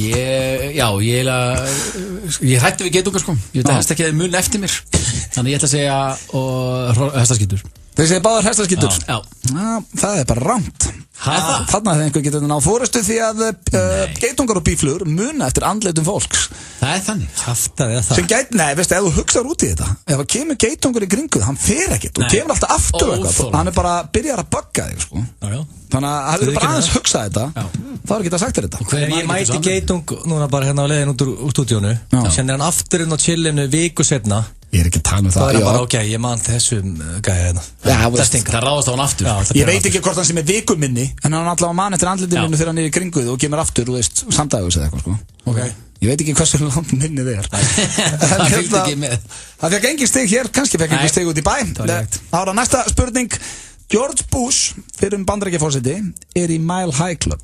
Ég hætti við geitungar sko. Ég veit að hest ekki að þið mun eftir mér. Þannig ég ætla að segja hestaskítur. Þeir segja báðar hestaskítur? Já. Það er bara rangt. Þarna hefði einhver getið náð fórustu því að geitungar og býflugur muna eftir andlitum fólks. Það er þannig. Kjaftar eða það. Nei, veistu, ef þú hugsaður út í þetta, ef það kemur geitungur í kringu, hann fer ekkert og kemur alltaf aftur eitthvað. Hann er bara byrjar að bugga þig, sko. Þannig að hefur bara aðeins hugsað þetta, þá er ekki það sagt þér þetta. Ef ég mæti geitung núna bara hérna á leiðin út úr stúdíónu, sendir hann aftur inn á chillinu viku setna. Ég er ekki að tala um það. Það er bara ok, ég man þessum gæja hérna. Það ráðast á hann aftur. Ég veit ekki hvort hann sem er vikuminni, en hann allavega man eftir andlitinu þegar hann er í kringuð og kemur aftur, þú veist, samdægus eða eitthvað, sko. Ég veit ekki hversu langt minnið er. Það fylgdi ekki með. Það fekk engin stig hér, kannski fekk engin stig út í bæ. Það var næsta spurning. George Bush, fyrir Bandaríkjaforseti, er í Mile High Club.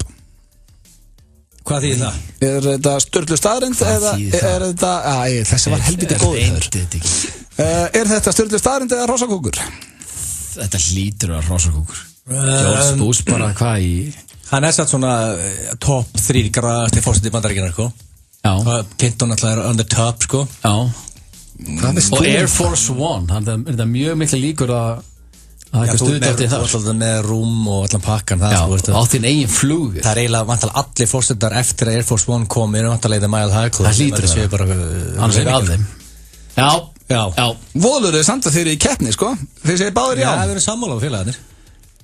Hvað þýðir það? Er þetta sturluð staðreynd eða er þetta... Þessi var helviti góður. Er þetta styrlu staðrind eða hrossakúkur? Þetta hlýtur að hrossakúkur. George Bush bara hvað í... Hann satt svona top 3 græðasti fórseti Bandaríkjanna, sko. Já. Clinton alltaf on the top, sko. Já. Og Air Force One, það er mjög miklu líkur að eitthvað stuði eftir það. Alltaf með rúm og allan pakkan. Já, átt þín eigin flug. Það eiginlega vantalega allir fórsetar eftir að Air Force One kom vantalega Mile High Club. Það hlýtur það. Annars er að þeim. Já. Volur þau samt að þeir eru í keppni, sko. Þeir segir báðir já. Já, við erum sammála á félagarnir.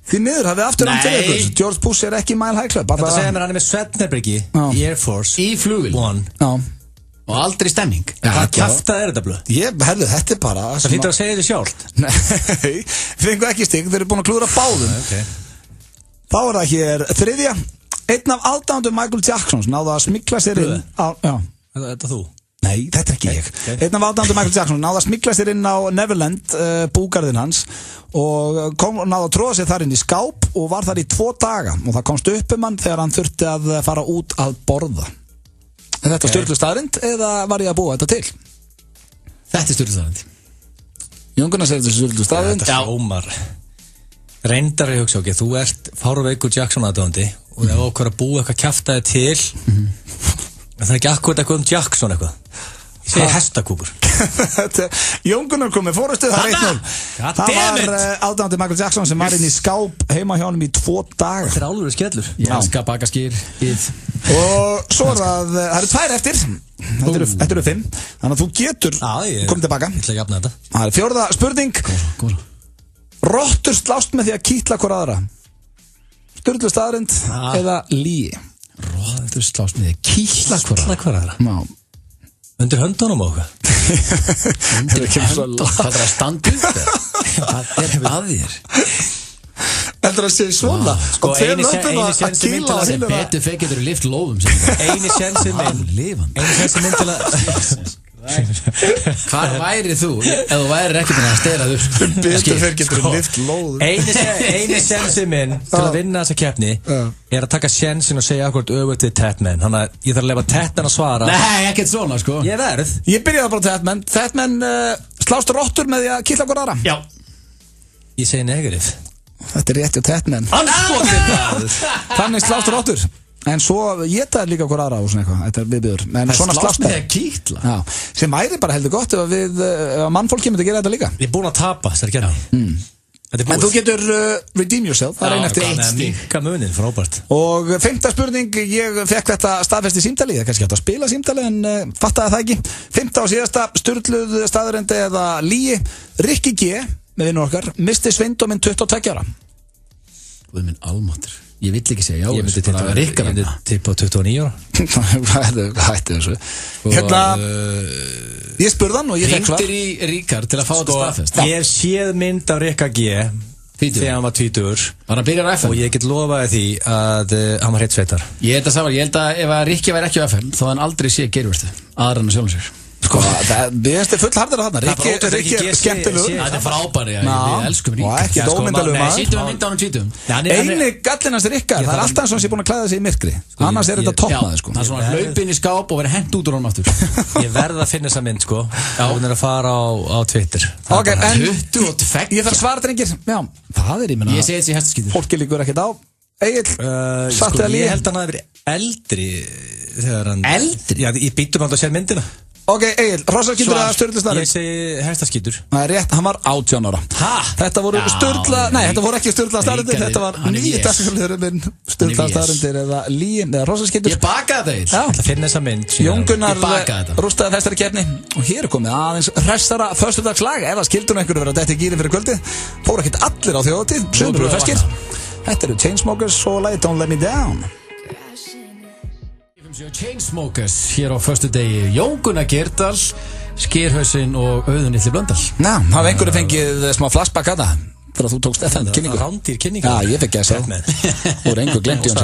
Því miður hafið aftur til ykkur. George Bush er ekki Mile High Club. Þetta segir mér hann með svefnherbergi í Air Force. Í flugvél. One. Já. Og aldrei stemming. Hvað kjafta þetta blöð? Herðu, þetta bara... Það hlýtur að segja þið sjálft. Nei, fengu ekki stig, þeir eru búin að klúra báðum. Þá er það hér þriðja. Einn af aðdáendum Michael Jacksons náðu að smikla sér inn á... Já. Þetta þú? Nei, þetta er ekki ég. Einn af aðdáendum Michael Jacksons náðu að smikla sér inn á Neverland, búgarðinn hans, og náðu að tróða sér þar inn í skáp og var þar í 2 daga. Og það komst upp hann þegar hann þurfti að fara út að borða. Er þetta styrlu staðrind eða var ég að búa þetta til? Þetta er styrlu staðrind. Jón Gunnar segir þetta styrlu staðrind. Þetta hljómar. Reyndar ég hugsa okkur, þú ert fárveikur Jackson aðdáandi og ef okkur að búa eitthvað kjaftaði til, það er ekki akkurat eitthvað Jackson eitthvað. Ég segi hestakúkur. Jón Gunnar kom með fórustu, það er 1-0. Það var aðdáandi Michael Jackson sem var inn í skáp heima hjá honum í 2 daga. Þetta er álfur skellur. Ég elska bakaskýr. Og svo það eru 2 eftir. Þetta eru 5. Þannig að þú getur komið tilbaka. Ég ætla að jafna þetta. Það er 4. spurning. Rottur slást með því að kýtla hver aðra. Sturlu staðrind eða lygi? Rottur slást með því að kýtla hver aðra. Já. Undir höndunum á okkar. Undir höndunum? Hvað er að standa upp? Hvað er að þér? Heldur að segja svona? Sko, eini sensi mynd til að... Sem betur fekk getur lift lóðum. Eini sensi mynd til að... Hvar væri þú ef þú væri ekki búin að stela þur? Sem betur fekk getur lift lóðum. Eini sensi mynd til að vinna þessa keppni er að taka sensin og segja akkurat öfugt við Tatman. Þannig að ég þarf að lefa Tatman að svara. Nei, ekkert svona sko. Ég verð. Ég byrjaði bara Tatman. Tatman slást rottur með því að kýtla hver aðra. Já. Ég segi negativ. Þetta er rétt og Tatman. Þannig slást rottur. En svo getaði líka hver aðra og svona eitthvað. Þetta er viðbjöður. En svona slást með því að kýtla. Já. Sem væri bara heldur gott ef mannfólki myndi gera þetta líka. Ég er búin að tapa þessari keppni. En þú getur redeem yourself. Það er einn eftir 1 stig. Minka munin, frábært. Og 5. spurning, ég fekk þetta staðfest í símtali. Það er kannski hægt að spila símtali en fattaði það ekki. 5. og síðasta, sturluð staðrendi eða lygi. Rikki G, með vinnur okkar, misti svindóminn 22 ára. Guð minn almáttur. Ég vill ekki segja já. Ég myndi tippa 29 ára. Hvað hætti þessu? Hérna, ég spurði hann og ég fekk svar. Hringtir í Ríkard til að fá þetta staðfest. Ég hef séð mynd af Rikka G þegar hann var 20. Var hann byrjar á FM? Og ég get lofaði því að hann var heitt sveitar. Ég held að ef að Rikki væri ekki á FM þá hann aldrei sé gerverstu aðra en að sjálfum sér. Sko, við erum full hardir á þarna. Rikki er skemmtilegur. Það er frábæri, við elskum Ríkard. Og ekki dómyndalugur maður. Sýtum við mynda á hann 20. Einu gallinast er Rikkar, það er alltaf eins og hann sé búin að klæða sig í myrkri. Annars er þetta toppmaður, sko. Það er svona hlaupin í skáp og verið hent út úr honum aftur. Ég verð að finna þessa mynd, sko. Hún er að fara á Twitter. Ok, en 22. Ég þarf svara, drengir. Já, það er, ég menna. Ég segi þessi hestaskítur. Fólki líkur ekkert á. Egill, satt eða líf? Ég held að hann hafi verið eldri þegar hann... Eldri? Já, ég býtum alltaf að sér myndina. Ok, Egill, hrossarskítur eða sturlustaðrind? Ég segi hestaskítur. Það er rétt, hann var 18 ára. Þetta voru þetta voru ekki sturlustaðrindir, þetta var 9 dagsfjöldurinn minn, sturlustaðrindir eða líin eða hrossarskítur. Ég bakaði þetta. Ég ætla að finna þessa mynd. Jón Gunnar rústaði þessari keppni og hér er komið aðeins hressara föstudagslag. Ef að skildun einhverju vera dætt í gýrin fyrir kvöldi, fóru ekkert allir á þjóðatíð, sumir eru ferskir. Þetta eru Chainsmokers og lagið Don't Let Me Down. Chainsmokers hér á föstu degi. Jón Gunnar Gerdal, Skýrhausinn og Auðun Illi Blöndal. Já, hafa einhverju fengið smá flashback að það fyrir að þú tókst FN kynningu. Rándýr kynningu. Já, ég fekk að þú er einhver glemt í hans.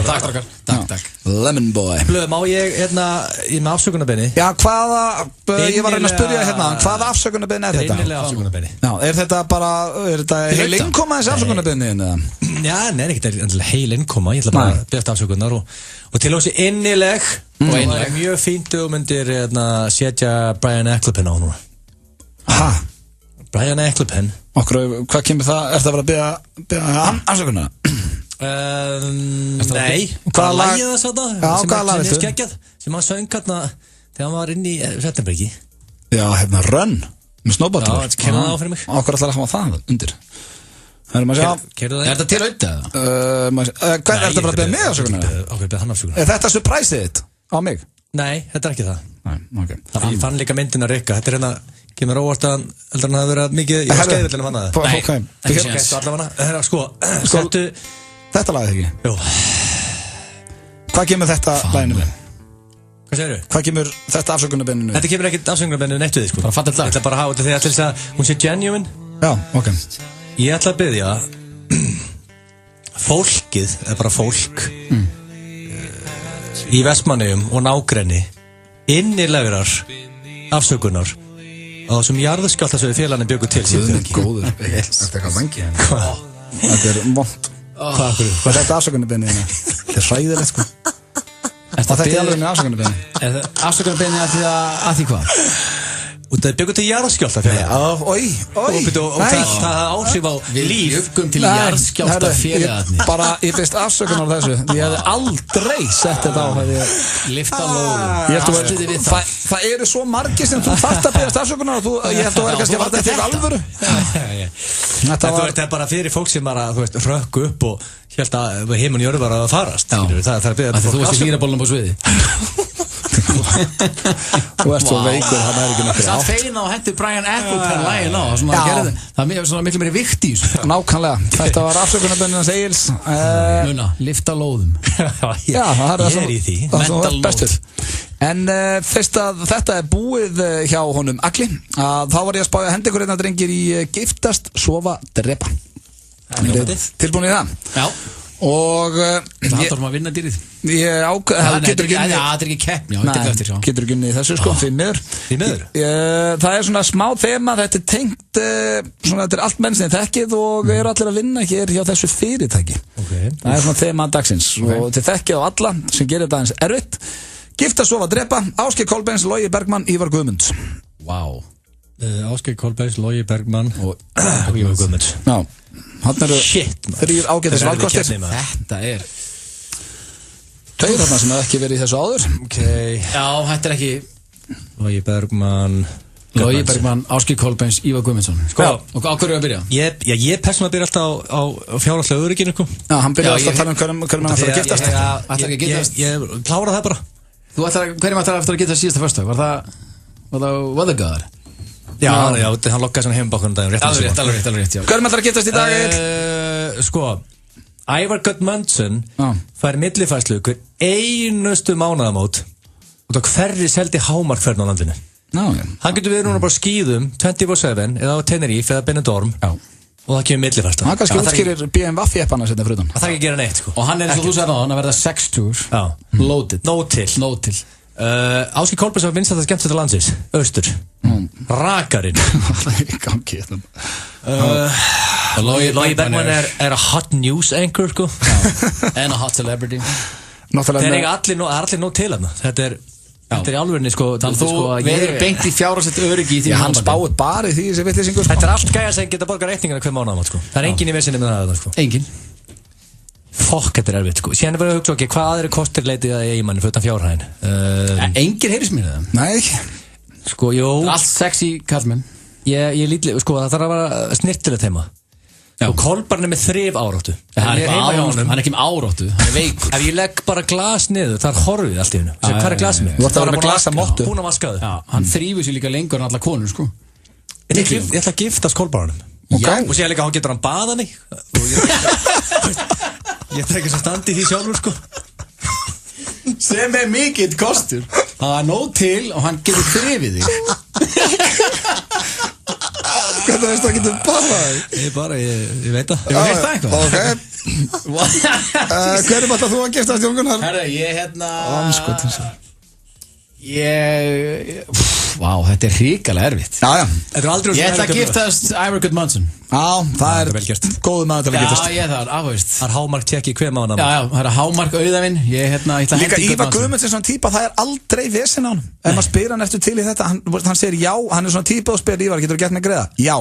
Takk. Lemon boy. Blöð, má ég ég með afsökunarbeini? Já, ég var að reyna að spyrja hvaða afsökunarbeini er þetta? Innilega afsökunarbeini. Já, er þetta heil innkoma þessi afsökunarbeini? Já, neina, ekkert heil innkoma. Ég ætla bara að byrja afsökunar og til þessi innileg og það er mjög fínt og myndir setja Brian Ecclepin á núna. Hæ? Brian Ecclepen. Hvað kemur það? Er það að vera að biðja afsökunar? Nei. Hvaða lagið það sátt það? Já, hvaða lag þetta? Skeggjað, sem hann söng hérna þegar hann var inn í Settenbergi. Já, hérna Run með Snowbottle. Já, kenna það á fyrir mig. Okkur ætlar að hafa það undir. Er þetta til auðvitað? Hvað er þetta að biðja mig afsökunar? Okkur biðja hann afsökunar. Er þetta surprise-ið þitt á mig? Nei, þetta er ekki það. Nei, ok. Ég fann líka myndin að Rikka. Þetta er hérna, kemur óvart að hann hafi verið mikið, ég var skeiðvillin að fanna það. Nei, ekki séns. Allavega, sko, settu... Þetta lagið ekki? Jú. Hvað kemur þetta laginu með? Hvað segirðu? Hvað kemur þetta afsökunarbeininu? Þetta kemur ekkert afsökunarbeininu neitt við þig, sko. Bara fattu þetta. Ég ætla bara að hafa þetta þegar til þess að hún sé genuine. Já, ok. Ég ætla að biðja fólkið, eða bara fólk í Vestmannaeyjum og nágrenni innilegrar afsökunar á þessum jarðskjálfta sem félagarnir bjuggu til síðan. Góður. Þetta er eitthvað vangi hérna. Hvað? Þetta er vont. Hvað er þetta afsökunarbeininu? Þetta er hræðilegt, sko. Þetta er alveg með afsökunarbeininu. Er það afsökunarbeininu að því hvað? Og það byggur til jarðskjálfta félagarnir. Og það áhrif á líf. Við bjöggum til jarðskjálfta félagarnir. Ég beist afsökunar á þessu. Ég hefði aldrei sett þetta á. Lifta lóðu. Það eru svo margir sem þú þarft að beðast afsökunar og ég held að það er kannski að varta eftir alvöru. Þetta er bara fyrir fólk sem bara rökk upp og held að heiminn jörðu var að farast. Það er að beða þú varst í línabólunum á sviði. Þú ert svo veikur, hann er ekki nokkur átt. Það feina og hendur Brian Ecclepen lægin á það er svona miklu meiri vikt í þessu. Nákvæmlega, þetta var afsökunarbeininu hans Egils. Muna, lifta lóðum. Já, það er ég er í því. Mental bestur. En fyrst að þetta er búið hjá honum Agli, þá var ég að spája hendi ykkur einna drengir í giftast, sofa, drepa. Tilbúin í það? Já. Og það hattar maður að vinna dýrið. Það getur ekki það er ekki keppni. Getur ekki unnið í þessu, sko, því miður. Það er svona smá þema, þetta er tengt svona, þetta er allt menn sem þekkið og eru allir að vinna hér hjá þessu fyrirtæki. Það er svona þema dagsins og þið þekkið á alla sem gerir þetta eins erfitt. Gifta, sofa, drepa, Ásgeir Kolbeins, Logi Bergmann, Ívar Guðmunds. Vá. Ásgeir Kolbeins, Logi Bergmann og Ívar Guðmunds. Já, hann eru þrír ágætis valkostir. Þetta er tveir þarna sem hefur ekki verið í þessu áður. Já, þetta er ekki Logi Bergmann, Ásgeir Kolbeins, Ívar Guðmundsson. Og á hverju að byrja? Ég persónulega byrja alltaf á fjárhagslega örygginu. Já, hann byrja alltaf að tala hverjum hann ætlar að giftast. Ætlar ekki að giftast? Ég klára það bara. Hverjum ætlar að giftast síðasta föstudag? Var það Weatherguard? Já, hann lokkaði svona heimabakkunum daginn. Alveg rétt, já. Hverjum ætlar að giftast í dag? Sko, Ívar Guðmundsson fær millifærslu hver einustu mánaðamót út á hverri seldi hámarkferðin á landinu. Hann getur verið núna bara skíðum 24/7 eða á Tenerife eða Benidorm og það kemur millifærsla. Hann kannski útskýrir BMW-eppana setna fruðan. Það þarf ekki að gera neitt, sko. Og hann er eins og þú sagði á hann að verða sextúr. Loaded. No till. Ásgeir Kolbeins var vinsælt að skemmt þetta landsins. Austur. Rakarinn. Það er í gangi. Logi Bergmann er a hot news anchor, sko. En a hot celebrity. Það er allir nóg til hann. Þetta er í alvörni, sko. Þannig þú verður beint í fjárhásett öryggi í því. Hann spáði bara í því þessi vitleysingur, sko. Þetta er allt gæja sem geta borgar reikningarna hver mánaðamót, sko. Það er engin í vesinni með það, sko. Engin. Fokk, þetta er erfitt, sko. Síðan er bara að hugsa okkur, hvað eru kostir leitið að eiginmanni fyrir utan fjárhæðin? Engin heyris mér það? Nei, ekki. Sko, jú. Allt sexy kallmenn. Ég lítið, sko, það þarf að vera snirtilegt heima. Og Kolbarn er með þrif áráttu. Hann er ekki með áráttu, hann er veikur. Ef ég legg bara glas niður, það er horfið allt í hennu. Hvað er glasið mér? Þú ætti að vera með glasamottu. Hún að vaskaðu. Já, hann þrýfur sér líka lengur en alla konur, sko. Ég ætla að giftast Kolbarnum. Og sér líka, hann getur hann baða mig. Ég ætla ekki að standa í því sjálfur, sko. Sem er mikill kostur. Það er nóg til og hann getur þrifið þig. Hvernig veist það getur baðað þig? Ég veit það. Hefur veist það eitthvað? Ok. Hverjum ætlar þú að giftast, Jón Gunnar? Herra, ég Anskotin sér. Vá, þetta er hrikalega erfitt. Já. Ég ætla að giftast Ivor Goodmanson. Já, það er góðu maður til að giftast. Já, ég þar, áhugist. Það er hámark tjekki hver maður. Já, það er hámark auðavinn. Ég ætla að hendi Líka Ívar Guðmundsson svona típa, það er aldrei vesen á hann. Ef maður spyr hann eftir til í þetta, hann segir já, hann er svona típa og spyr Ívar, getur þú gett mig greiða? Já.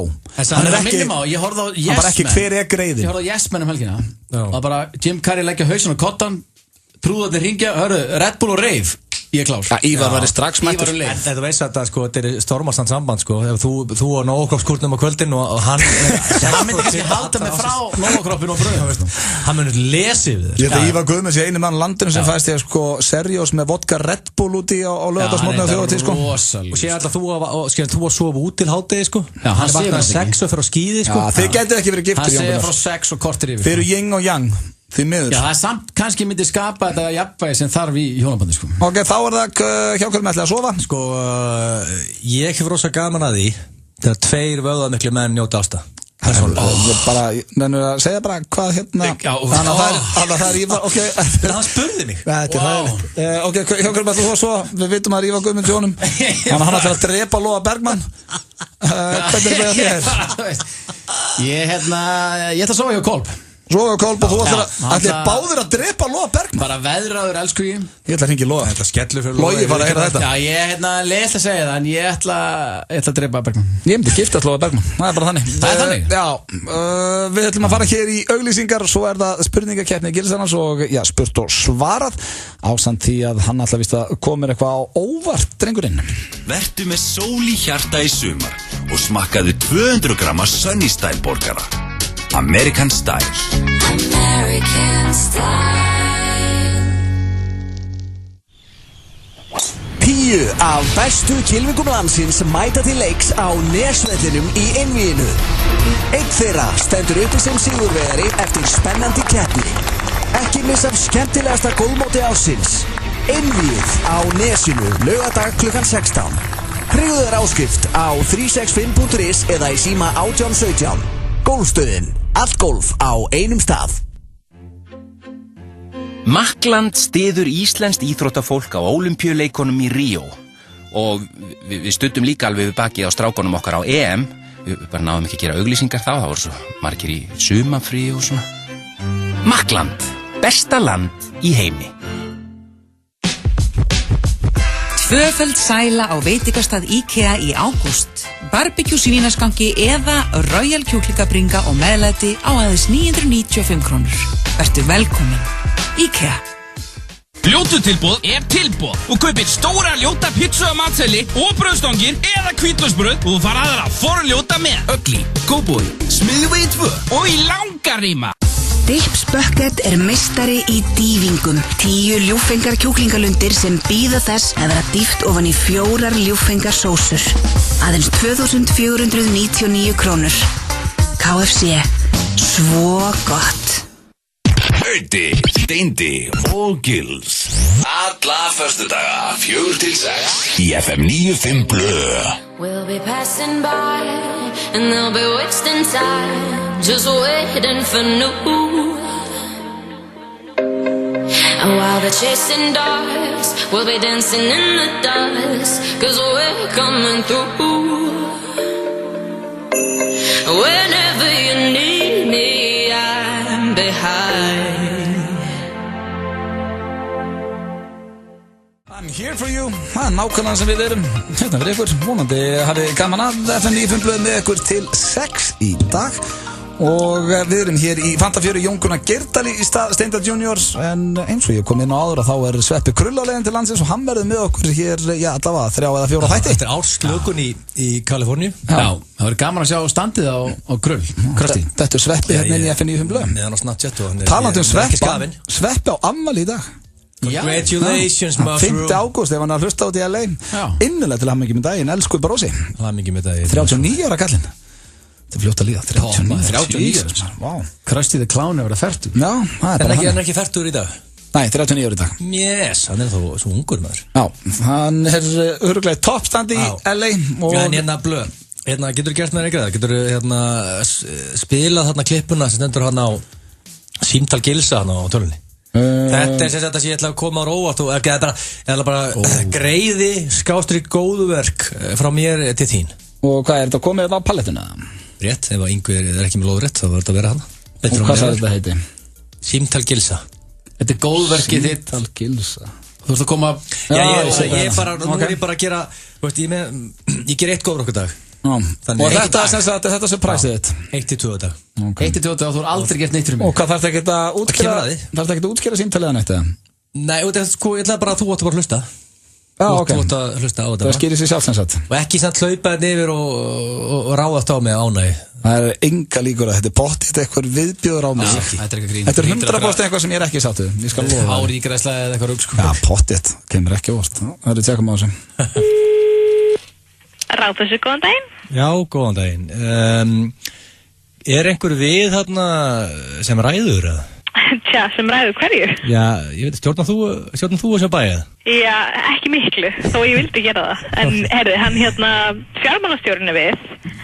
Hann er ekki, ég horfði á Yes Man. Hann bara ekki hver er greiðin. Ég horfði á Yes Man helgina. Og bara Jim Carrey leggja hausinn á kottan, trúðarnir hringja, hörru, Red Bull og Rave. Ég er klár. Ívar var strax mættur. Þú veist að þetta er stormast samband sko. Ef þú og Nóakroppskúrnum á kvöldin og hann myndi ekki halda mig frá Nóakroppinu og bröðum. Hann myndi lesi við þér. Ég held að Ívar Guðmunds er einu mann landinu sem fæst ég sko seriós með vodka Red Bull úti á laugardagsmorgni á þjóðatíð sko. Og sé alltaf þú að sofa út til hádegi sko. Hann vaknaði 6 og fer á skíði sko. Þið getið ekki verið giftir. Hann segir frá 6 og kortir yfir. Þið eru yin og yang. Því miður. Já, það er samt kannski myndi skapa þetta jafnvægi sem þarf í hjónabandi sko. Ok, þá er það hjá hverjum ætlaði að sofa? Sko, ég hef rosa gaman að því þegar 2 vöðvamiklir menn njóta ásta. Ég bara, nefnir að segja bara hvað hérna. Þannig að það er Ívar, ok. En hann spurði mig. Þetta er hægilegt. Ok, hjá hverjum ætlaði að sofa? Við vitum að Ívar Guðmunds Jónum. Þannig að hann ætlaði að drepa Lóa Bergmann. Hvernig er það þér? Ég ætla að sofa hjá Kolb. Róa Kolb og þú ætlir báðir að drepa Lóa Bergmann. Bara veðraður, elsku ég. Ég ætla að hringja Lóa. Þetta skellur fyrir Lóa. Logi var að heyra þetta. Já, ég leið að segja það, en ég ætla að drepa Bergmann. Ég myndi giftast Lóa Bergmann. Það er bara þannig. Það er þannig? Já, við ætlum að fara hér í auglýsingar, svo er það spurningakeppni Gilsarans og já, spurt og svarað ásamt því að hann ætla víst að koma eitthvað á óvart, drengurinn. Vertu með sól í hjarta í sumar og smakkaðu 200 gramma Sunny Style borgara. American Style. American Style. 10 af bestu kylfingum landsins mæta til leiks á Nesvellinum í einvíginu. Einn þeirra stendur uppi sem sigurvegari eftir spennandi keppni. Ekki missa af skemmtilegasta gólfmóti ársins. Einvígið á Nesinu laugardag klukkan 16. Tryggðu þér áskrift á 365.is eða í síma 1817. Golfstöðin, allt golf á einum stað. Makland styður íslenskt íþróttafólk á Ólympíuleikunum í Ríó og við studdum líka alveg við bakið á strákunum okkar á EM. Við bara náðum ekki að gera auglýsingar þá, það voru svo margir í sumafrí og svona. Makland, besta land í heimi. Tvöföld sæla á veitingastað IKEA í ágúst. Barbecue svínaskanki eða Royal kjúklingabringa og meðlæti á aðeins 995 krónur. Vertu velkomin. IKEA. Ljótutilboð er tilboð og kaupir stóra ljóta pizza matseli og brauðstangir eða hvítlausbrauð og þú fara aðra forljóta með Ugly, Go-Boy, Smiðjuvegi 2 og í Langaríma. Dips Bucket er meistari í dýfingum. 10 ljúffengar kjúklingalundir sem bíða þess að vera dýft ofan í 4 ljúffengar sósur. Aðeins 2499 krónur. KFC. Svo gott. Hauti, Steindi og Gils. Alla föstudaga 4-6 í FM 95 Blö. We'll be passing by and they'll be wasting time just waiting for new. And while they're chasing dogs, we'll be dancing in the dust, 'cause we're coming through. Whenever you need me, I'm behind. I'm here for you. Það er nákvæmlega sem við erum hérna fyrir ykkur. Vonandi hafið gaman að FM 95 Blöð með ykkur til 6 í dag. Og við erum hér í Fantafjöru Jón Gunnar Geirdal í stað Steindar Juniors. En eins og ég kom inn á áður að þá er Sveppi Krull á leiðin til landsins og hann verður með okkur hér, já allavega 3 eða 4 þætti. Þetta er árslökun í Kaliforníu. Já, það verður gaman að sjá standið á Krull. Krösti. Þetta er Sveppi hérna inn í FM 95 Blöð. Meðan á Snapchat og talandi Sveppi á afmæli í dag. Congratulations, Mushroom. 5. ágúst ef hann að hlusta út í LA. Innilega til hamingju með daginn, elsku Barósi. Hamingju með daginn. 39 ára kallinn. Þetta er fljótt að líða, 39. Wow. Krusty the Clown er verið að fertur. Já, það er bara hann. Er ekki fertur í dag? Nei, 39 ára í dag. Yes, hann er þá svo ungur maður. Já, hann er öruglega í toppstandi í LA. En hérna Blöð, hérna getur þú gert með einhverja? Getur þú hérna spilað þarna klippuna sem stendur hann á símtal Gilsa hann á tölunni? Þetta sem þetta sé ég ætla að koma á róvart og ekki það bara greiði skástrík góðuverk frá mér til þín. Og hvað þetta komið á pallettuna? Rétt, ef einhver ekki með lóðrétt þá verður þetta að vera hann. Og hvað sagði þetta heiti? Símtal Gilsa. Þetta er góðverkið þitt. Símtal Gilsa. Þú veist að koma. Já, ég bara nú er ég bara að gera, veist ég ger eitt góður okkur dag. Og þetta sem præsið þitt 1-2 dag 1-2 dag og þú er aldrei gert neitt fyrir mig. Og hvað þarf þetta ekki að útskýra símtalið neitt eða? Nei, sko, ég ætla bara að þú átt að bara hlusta. Ok. Þú átt að hlusta á þetta. Það skýrir sig sjálf sem sagt. Og ekki samt hlaupa þetta yfir og ráðast á mig ánægi. Það enga líkur að þetta pottið eitthvað viðbjóður á mig. Þetta er ekki grín. Þetta er 100% eitthvað sem ég er ekki sáttu. Ég skal lofa. Áríkræsla eða eitthvað rugg sko. Já, pottið. Kemur ekki óvart. Það er tjekkum á þessu. Ráðhúsið, góðan daginn. Já, góðan daginn. Er einhver við þarna sem ræður eða? Tja, sem ræður hverju? Já, ég veit, stjórnar þú þessu bæið? Já, ekki miklu, þó ég vildi gera það. En herði, hann fjármálastjórinn er við.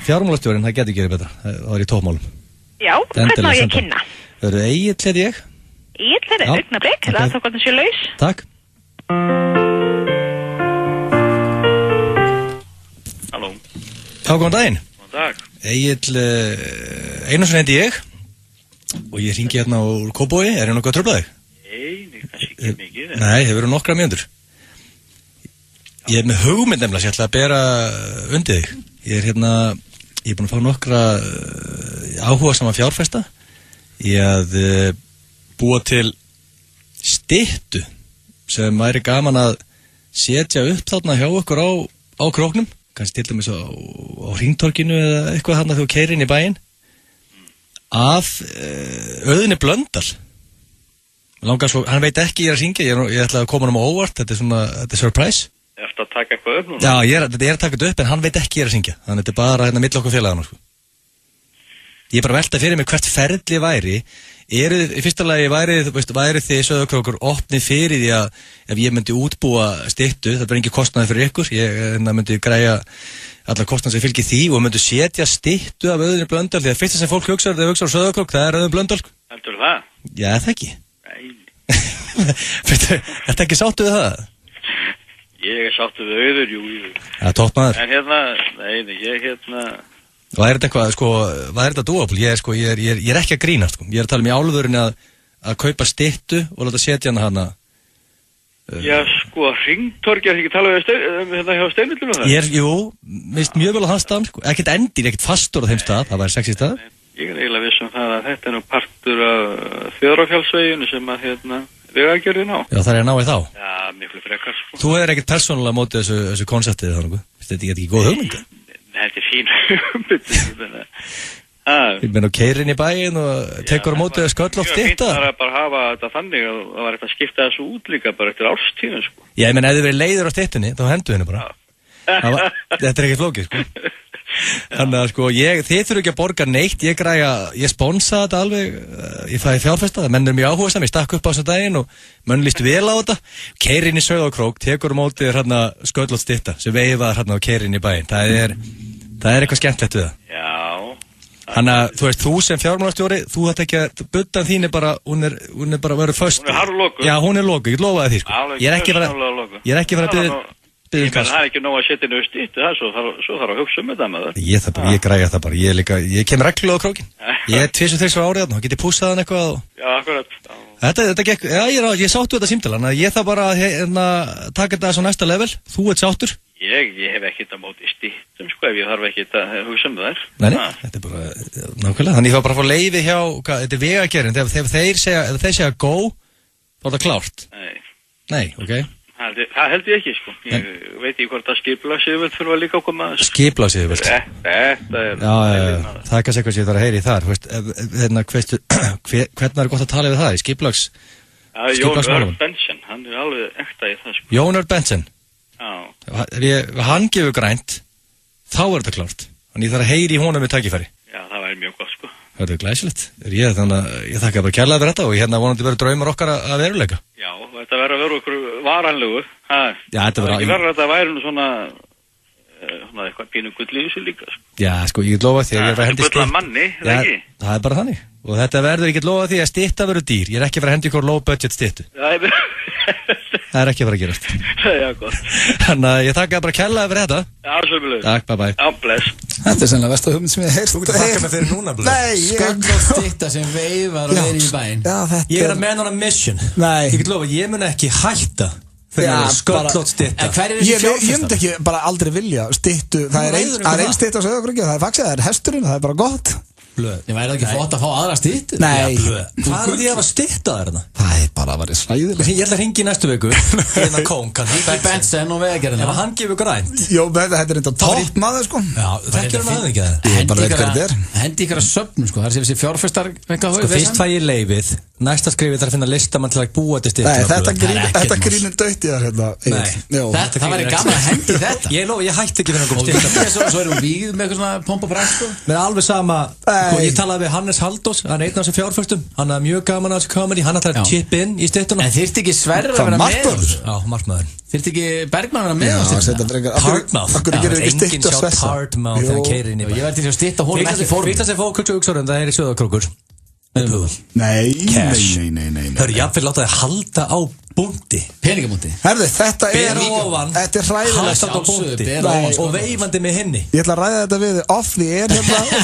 Fjármálastjórinn, það getur gerið betra. Það var í tópmálum. Já, hvernig á ég að kynna? Það eru Egill heiti ég. Egill heiti, augnablik, það þá hvort það sé laus. Takk. Halló. Já, góðan daginn. Góðan dag. Egill Einarsson heiti ég. Og ég hringi hérna úr Kópavogi, er ég nokkuð að tröfla þig? Nei, kannski ekki mikið. Nei, það verður nokkra mínútur. Ég er með hugmynd nefnilega sem ég ætla að bera undir þig. Ég er búin að fá nokkra áhuga saman fjárfesta í að búa til styttu sem væri gaman að setja upp þarna hjá okkur á króknum, kannski til dæmis á Hringtorginu eða eitthvað þarna þegar þú keyrir inn í bæinn. Af Auðunni Blöndal. Hann veit ekki ég er að syngja, ég ætla að koma hann á óvart, þetta er surprise. Ertu að taka eitthvað upp núna? Já, ég er að taka þetta upp en hann veit ekki ég er að syngja, þannig að þetta er bara hérna milli okkur félagana sko. Ég er bara að velta fyrir mig hvert ferli væri, í fyrsta lagi væri þið Sauðárkrókur opnið fyrir því að ef ég myndi útbúa styttu, það er engin kostnaði fyrir ykkur, ég myndi græja allar kostnaði sem fylgir því og myndi setja styttu af Auðunni Blöndal því að fyrsta sem fólk hugsa á Sauðárkrók, það er Auðunni Blöndal. Heldur það? Já, það ekki. Nei. Ertu ekki sáttu við það? Ég er sáttu við Auður, jú. Það er topp maður. En Og er þetta eitthvað, sko, hvað er þetta doable? Ég er ekki að grína, sko. Ég er að tala um í álfurinn að kaupa styttu og láta setja hana. Já, sko, Hringtorgi er ekki að tala við hjá Steinvillunum það? Jú, minnst mjög vel á hans stað, sko. Ekkert endir, ekkert fastur á þeim stað, það væri sexy stað. Ég er eiginlega viss það að þetta er nú partur af Þjóðrafjálsveginu sem að, vegagerðin á. Já, það er að ná í þá. Já, miklu frekar, sko. Þú er ekkert persónulega mótið þessu konseptið þannig, þetta er ekki góð hugmynd. Þetta er fín hugmynd. Ég meina að keyra inn í bæinn og tekur á mótið að sköll oft þetta. Það er bara að hafa þetta þannig að það var eitthvað að skipta þessu út líka bara eftir árstíðin, sko. Já, ég meina ef þið verið leiður á styttunni, þá hendu henni bara. Þetta er ekkert flókið, sko. Þannig að sko, þið þurfu ekki að borga neitt, ég sponsa þetta alveg, ég fæði fjárfesta, það mennur mjög áhuga saman, ég stakk upp á þessum daginn og mönn líst vel á þetta, keyrir inn í Sauðárkrók, tekur á mótið hérna sköllótt stytta sem veifaðar hérna og keyrir inn í bæinn, það er eitthvað skemmtilegt við það. Já. Þannig að þú veist, þú sem fjármálastjóri, þú ætti ekki að buddan þín er bara, hún er bara verið föst. Hún er harðlokuð. Já, hún er lokuð, ég lofaði því sko. Ég er ekki bara að byggja Það er ekki nóg að setja inn auðvist ítt, svo þarf að hugsa þetta með það. Ég græja það bara, ég kem reglulega á krókin. Ég er 2-3 árið þarna, þá get ég pússað hann eitthvað. Já, akkurat. Þetta gekk, ég sáttu þetta símtalan, ég þarf bara að taka þetta svo næsta level, þú ert sáttur. Ég hef ekkert að móti stýttum, sko, ef ég þarf ekkert að hugsa það. Nei, þetta er bara, nákvæmlega, þannig ég þarf bara að fá leyfi hjá, þetta er vegagerðin, þegar þeir segja go, þá er það klárt. Nei, ok. Það held ég ekki, sko. Ég veit ekki hvort að skipulagsyfirvöld þurfa líka að koma að... Skipulagsyfirvöld? Þetta er... Já, það er kannski eitthvað sem ég þarf að heyri í þar. Hvernig er gott að tala við það í skipulagsmálum? Jón Örn Benson, hann er alveg ekta í það, sko. Jón Örn Benson? Já. Ef hann gefur grænt, þá er þetta klárt. Þannig ég þarf að heyri í honum með tækifæri. Já, það væri mjög gott, sko. Það er glæsilegt. Þannig að ég þakka bara kærlega fyrir þetta og hérna vonandi verður draumar okkar að veruleika. Já, þetta verður að vera okkur varanlegu. Já, þetta verður... Ekki verður þetta væri svona eitthvað pínu gull í þessu líka, sko. Já, sko, ég lofa því að ég er að hendi gull að manni, eða ekki? Það er bara þannig. Og þetta verður, ég get lofa því að stytta verður dýr. Ég er ekki að fara að hendi ykkur low budget styttu. Það er ekki að fara að gerast. Já, gott. Þannig að ég þakka bara kærlega fyrir þetta. Já, sömuleiðis. Takk, bye bye. Já, bless. Þetta er sennilega versta hugmynd sem ég hef heyrt. Þú getur þakka mig fyrir núna, blöð. Nei, Sköll og stytta sem veifar og verið í bæinn. Já, þetta Ég er að man on a mission. Nei. Ég get lofa, ég mun ekki hætta fyrir sköllótt stytta. Ég myndi ekki bara aldrei vilja styttu. Það er ein stytta á Sauðárkróki, það er faxið, það er hesturinn, það er bara gott. Blöð. Ég væri það ekki flott að fá aðra styttu. Nei. Hvað er því að stytta þarna? Það er bara að vera slæðileg. Ég ætla að ringi í næstu viku. Hérna Kóng, kannski. Benson og Vegagerðina. Ef hann gefur grænt. Jó, þetta er enda topp maður, sko. Já, þekkir hann aðeins ekki það. Ég bara veit hvað þetta er. Hendi ykkur að söfnum, sko. Það er sem þessi fjárfestar. Sko, fyrst fæ ég leifið. Næsta skrifið þarf að finna listamann til að búa til styttu. Nei, þetta grínir dött í það hérna. Það væri gaman að hendi þetta. Ég lofa, ég hætti ekki fyrir að koma stytta. Svo erum við með eitthvað svona pomp og prakt, sko. Mér er alveg sama, ég talaði við Hannes Halldórs, hann er einn af þessum fjárförstum. Hann er mjög gaman að þessu comedy, hann ætlar að chip in í styttuna. En þyrfti ekki Sverrir að vera með? Já, markmaður. Þyrfti ekki Bergmann að vera með? Hardmouth. Enginn sjá Hardmouth þegar hann keyrir inn í bæ. Ég verði til að stytta honum ekki form. Fyrst að segja fókultu uksorun, það er í Sauðárkrókur. Nei. Það eru jafnvel látaði halda á búndi. Peningamúndi. Herðu, þetta er hræðilegt. Haldast á búndi og veifandi með henni. Ég ætla að ræða þetta við off the air hérna. Ég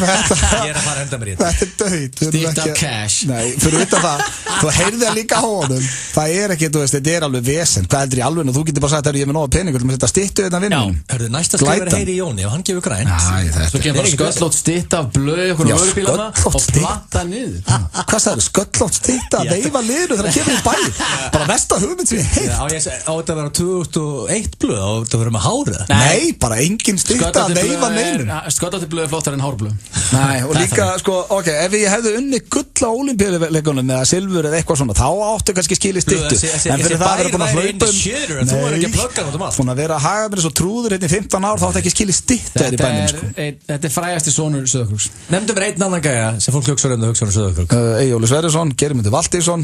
er að fara að henda mér í þetta. Þetta er döitt. Stíkt af cash. Nei, fyrir utan það, þú heyrði það líka á honum. Það er ekki, þú veist, þetta er alveg vesen. Hvað heldur í alveg, þú getur bara sagt að ég er með nóga peningur til að setja styttu þetta vinnum. Hörðu, næsta skrif er Heyri Jóni og hann gefur grænt. Svo kemur bara sköllótt stytta af blöð okkur á vörubílana og plata niður. Hvað sagði, sköllótt stytta að veifa liður þegar kemur í bæ. Bara versta hugmynd sem ég heyrt. Á þetta að vera 2001 blöð, á þetta að vera með hárið? Nei, bara engin stytta að veifa neinum. Sköllótti blöð er flottar en hárblöð. Nei, og líka, sko, ok, ef ég hefði unni gull á Ólympíuleikunum eða silfur eða eitthvað svona, þá áttu kannski skilið styttu. En fyrir það að vera búin að hlaupa búin að vera að haga mér svo trúður hérna í 15 ár, þá áttu ekki skilið styttu í bænum, sko. Þetta er frægasti sonur Sauðárkróks. Nefndu mér einn annan gæja sem fólk hugsa um Sauðárkrók. Eyjólfur Sverrisson, Geirmundur Valtýsson,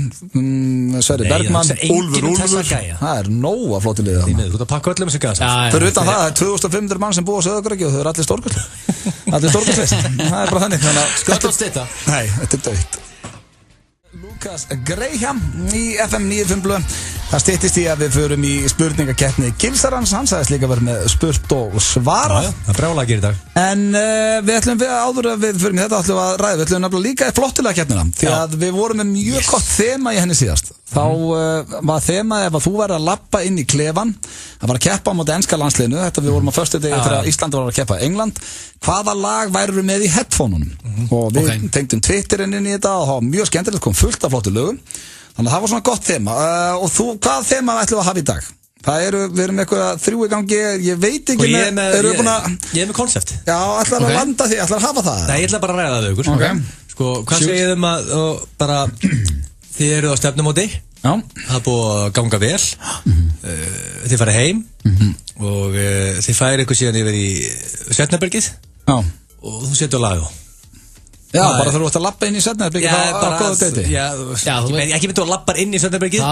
Sverrir Bergmann, Úlfur. Það er nóga flott í liðið. Þú ert að pakka öllum þessi gasa. Fyrir utan það er 2500 mann sem búa á Sauðárkróki og þau eru allir stórkostlegir. Allir stórkostlegir. Það er bara þannig. Sköllótt stytta. Nei, þetta er döitt. Lucas Graham í FM 95 blöð. Það styttist í að við förum í spurningakeppni Gilsarans. Hann sagðist líka verið með spurt og svara. Það er brjálægir í dag. En við ætlum áður að við förum í þetta ætlum að ræða. Við ætlum nefnilega líka flottilega keppnina. Því að við vorum með mjög gott þema í henni síðast. Þá var þema ef að þú verður að labba inn í klefan. Það var að keppa á móti enska landsliðinu. Þetta við vorum á föstudegi þegar Ísland var að keppa England. Hvaða lag væru með í headphoneunum? Og við tengdum Twitterinn inn í þetta og það var mjög skemmtilegt, kom fullt af flottu lögum. Þannig að það var svona gott þema. Og þú, hvað þema ætlum við að hafa í dag? Við erum eitthvað 3 í gangi, ég veit ekki ég er með koncept. Já, ætlar að landa því, ætlar að hafa það? Nei, ég ætla bara að ræða það ykkur. Sko, hvað segir þum að bara, þið eruð á stefnumóti, það er búið að ganga vel, þið farið heim og þið færið ykkur síðan yfir í Svefnabergið og þú setur lag á. Já, bara þú ert að lappa inn í Svefnabergið á góðu deiti. Já, ekki myndu að lappa inn í Svefnabergið.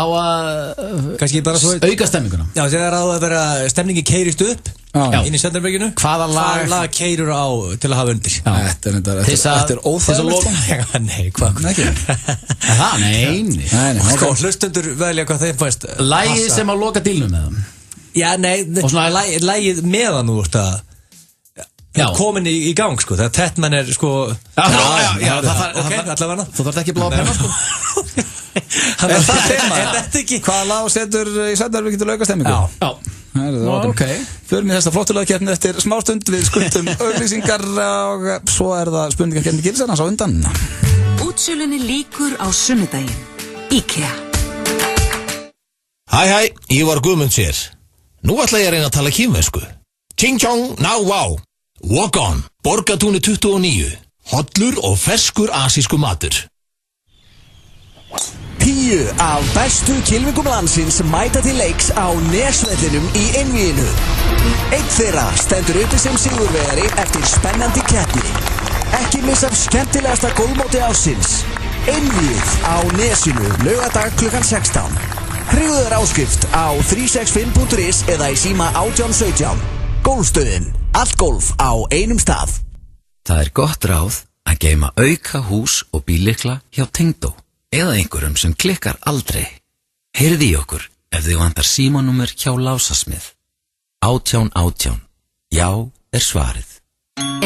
Kannski bara svo auka stemminguna. Já, þegar að vera stemningi keirist upp inn í Svefnaberginu. Hvaða lag keirur á til að hafa undir? Þetta er óþægilegt. Nei, hvað? Nei. Sko, hlustundur velja hvað þeim fæst. Lagið sem að loka dílnum með þeim. Já, nei, lagið meðan þú ert að komin í gang, sko, þegar Tettmann er, sko Já, allavega þú þarft ekki blá penna, sko. Er það tema? Hvaða lag setur í Svefnabergið til auka stemmingu? Já, ok. Förum í þessa flottulegakeppni eftir smástund. Við skuldum auglýsingar og svo er það spurningakeppni Gilsarans á undan. Útsölunni lýkur á sunnudaginn. IKEA. Hæ, ég var Guðmund sér. Nú ætla ég að reyna að tala kínversku. Ching chong, now wow. Walk on, Borgatúni 29. Hollur og ferskur asísku matur. 10 af bestu kylfingum landsins mæta til leiks á Nesvellinum í Einvíginu. Einn þeirra stendur uppi sem sigurvegari eftir spennandi keppni. Ekki missa af skemmtilegasta gólfmóti ársins. Einvígið á Nesinu, laugardag klukkan 16. Tryggðu þér áskrift á 365.is eða í síma 1817. Gólfstöðin, allt gólf á einum stað. Það er gott ráð að geyma auka hús og bíllykla hjá Tengdó eða einhverjum sem klikkar aldrei. Heyrði í okkur ef þið vantar símanúmer hjá Lásasmið. 1818. Já, er svarið.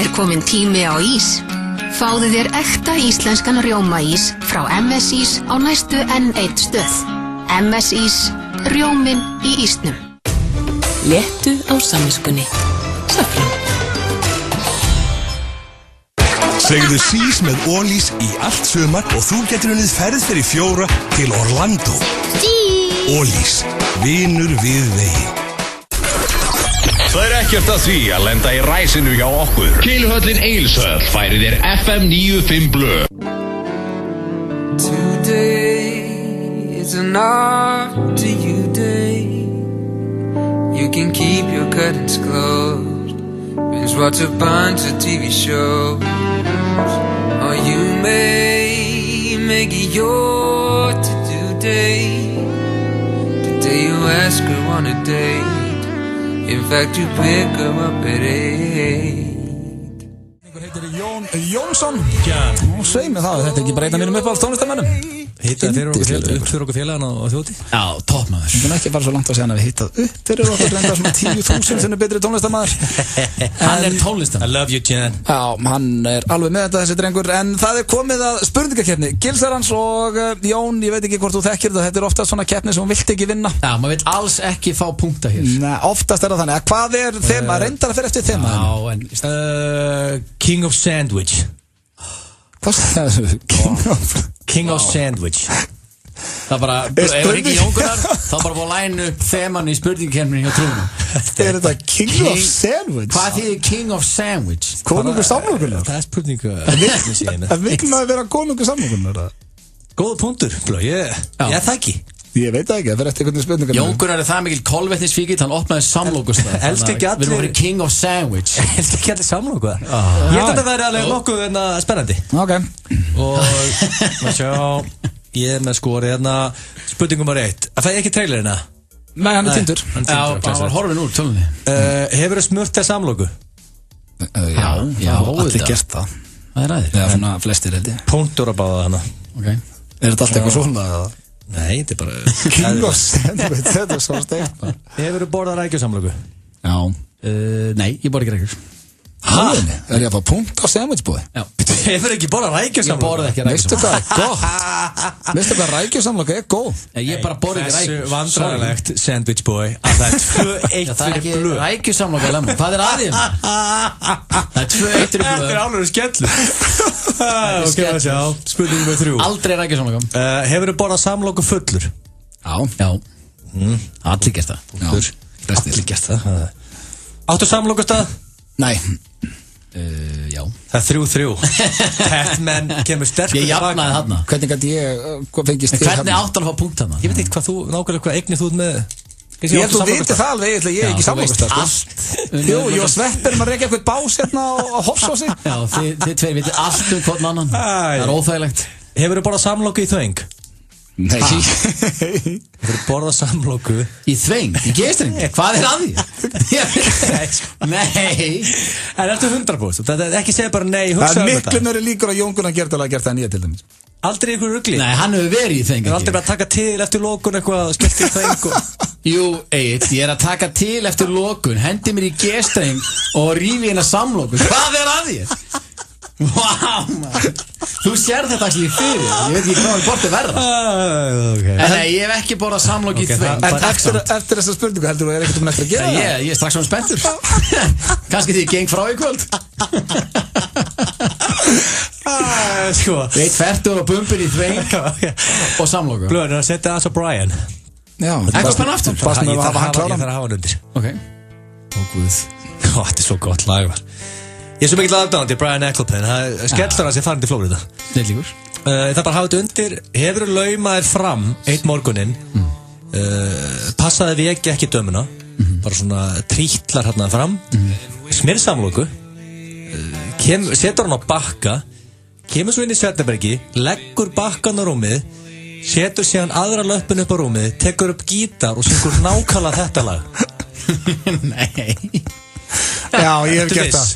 Er komin tími á ís? Fáðu þér ekta íslenskan rjómaís frá MS Ís á næstu N1 stöð. MS Ís, rjóminn í ísnum. Léttu á samviskunni. Safran. Segðu sís með Ólís í allt sumar og þú getur unnið ferð fyrir 4 til Orlando. Ólís, vinur við veginn. Það ekkert að því að lenda í ræsinu hjá okkur. Keiluhöllin Egilshöll færir þér FM 95 Blö. Today is an after you day. You can keep your curtains closed, binge watch a bunch of TV shows, or you may make it your to-do day. Today you ask her on a date. In fact, you pick her up at 8. Einhver heitir Jón Jónsson og sveið með það að þetta ekki bara einn af mínum uppáhalds tónlistarmönnum. Hittað fyrir okkur félagana á þjóti. Já, toppmaður. Við ekki fara svo langt að segja hann að við hittað upp fyrir okkur reynda svona 10.000 sinni betri tónlistarmaður. Hann tónlistarmaður. I love you, Jan. Já, hann alveg með þetta þessi drengur. En það komið að spurningakeppni Gilsarans og Jón, ég veit ekki hvort þú þekkir þetta. Þetta oftast svona keppni sem hún vilt ekki vinna. Já, maður vill alls ekki fá punkta hér. Nei, oftast það þannig. Hvað þema? Reyndar að fyrir eftir þema. Já, en King of Sandwich. Hvað sagði það? King of Sandwich. Það bara, ef ekki Jóngunar, þá bara fór læn upp þeman í spurningakefninni hjá Trúnum. Er þetta King of Sandwich? Hvað þýðir King of Sandwich? Konungur samlokunar? Það er spurningu. Það vil maður vera konungur samlokunar? Góð punktur, ég það ekki. Ég veit það ekki, það fyrir eftir einhvern spurningar. Jóngunar er það mikil kolvetnisfíkill, hann opnaði samlokustað. Elskar ekki allir. Við erum verið King of Sandwich. Elskar ekki allir samlokuðar. Ég held að það væri alveg nokkuð spennandi. Ok. Og sjá, ég er með skori spurningum var 1. Það fæði ekki trailerina? Nei, hann er tindur. Já, hann var horfinn úr tölunni. Hefur þið smurt þér samloku? Já, allir gert það. Það er aðeins. Já, svona flestir held ég. Punktur að báða hana. Ok. Er þetta allt eitthvað svona eða? Nei, þetta er bara King of Sandwich, þetta er svo steikt. Hefur þú borðað rækjusamloku? Já. Nei, ég borði ekki rækjur. Hæ? Er ég að fá punkt á sandwichbúi? Já. Hefur ekki borðað rækjusamloku? Ég borði ekki rækjusamloku. Veistu hvað er gott? Veistu hvað rækjusamloku er góð? Ég bara borði ekki rækjur. Þessu vandræðilegt sandwichbúi að það er 2-1 fyrir Blöð. Rækjusamloku er lemmu. Hvað er aðeins? Það er 2-1 fyrir Blöð. Þetta er alveg skellur. Ok, að sjá. Spurning með 3. Aldrei rækjusamloku. Hefur þú borðað samloku fullur? Já. Allir gert það. Já. Allir gert það. Áttu samlokustað? Nei. Já. Það er 3-3. Batman kemur sterkur. Ég jafnaði þarna. Hvernig gæti ég fengist þér? Hvernig átt hann að fá punkt þarna? Ég veit ekki hvað þú, nákvæmlega hvað eignir þú ert með. Ég held þú viti það alveg, ég er ekki samlokustað. Allt. Jú, ég var sveppir að reykja eitthvað bás hérna á Hofsósi. Já, þið tveir viti allt hvort annan. Það er óþægilegt. Hefur þú borðað samloku í þveng? Nei. Hefur þú borðað samloku í þveng? Í geistring? Hvað er að því? Nei. En ertu 100%? Þetta er ekki segja bara nei, hugsa um þetta. Það er miklu líkur að Jón Gunnar gert það nýja til dæmis. Aldrei ykkur rugli? Nei, hann hefur verið í þveng. Þú er aldrei bara að taka til eftir lokun eitthvað, skellt í þveng og... Jú, Egill, ég er að taka til eftir lokun, hendi mér í gestreng og rífi hérna samlokun. Hvað er að því? Vá, maður. Þú sér þetta ekki fyrir. Ég veit ekki hvað bortið verða. En nei, ég hef ekki borðað samlokk í þveng. En eftir þessa spurningu heldur þú að ég er ekkert eftir að gera það? Ég er strax svona spenntur. Kannski því ég geng frá í kvöld. Veit færtur og bumpur í þveng og samlokku. Blöð, er að setja það svo Brian. Já. Eitthvað spenn aftur. Ég þarf að hafa hann undir. Ok. Ó, guð. Þetta er svo gott lag, var. Ég er svo mikil aðdáðandi Brian Ecclepen. Það skellur að sé farin til Flórida. Snillíkur. Það bara hafa þetta undir. Hefur þú laumaðir fram eitt morguninn, passaði veki ekki dömuna, bara svona trítlar hérna fram, smirsamloku, setur hann á bakka, kemur svo inn í Svetabergi, leggur bakkan á rúmið, setur síðan aðra löppin upp á rúmið, tekur upp gítar og syngur nákvæmlega þetta lag. Nei. Já, ég hef gert það.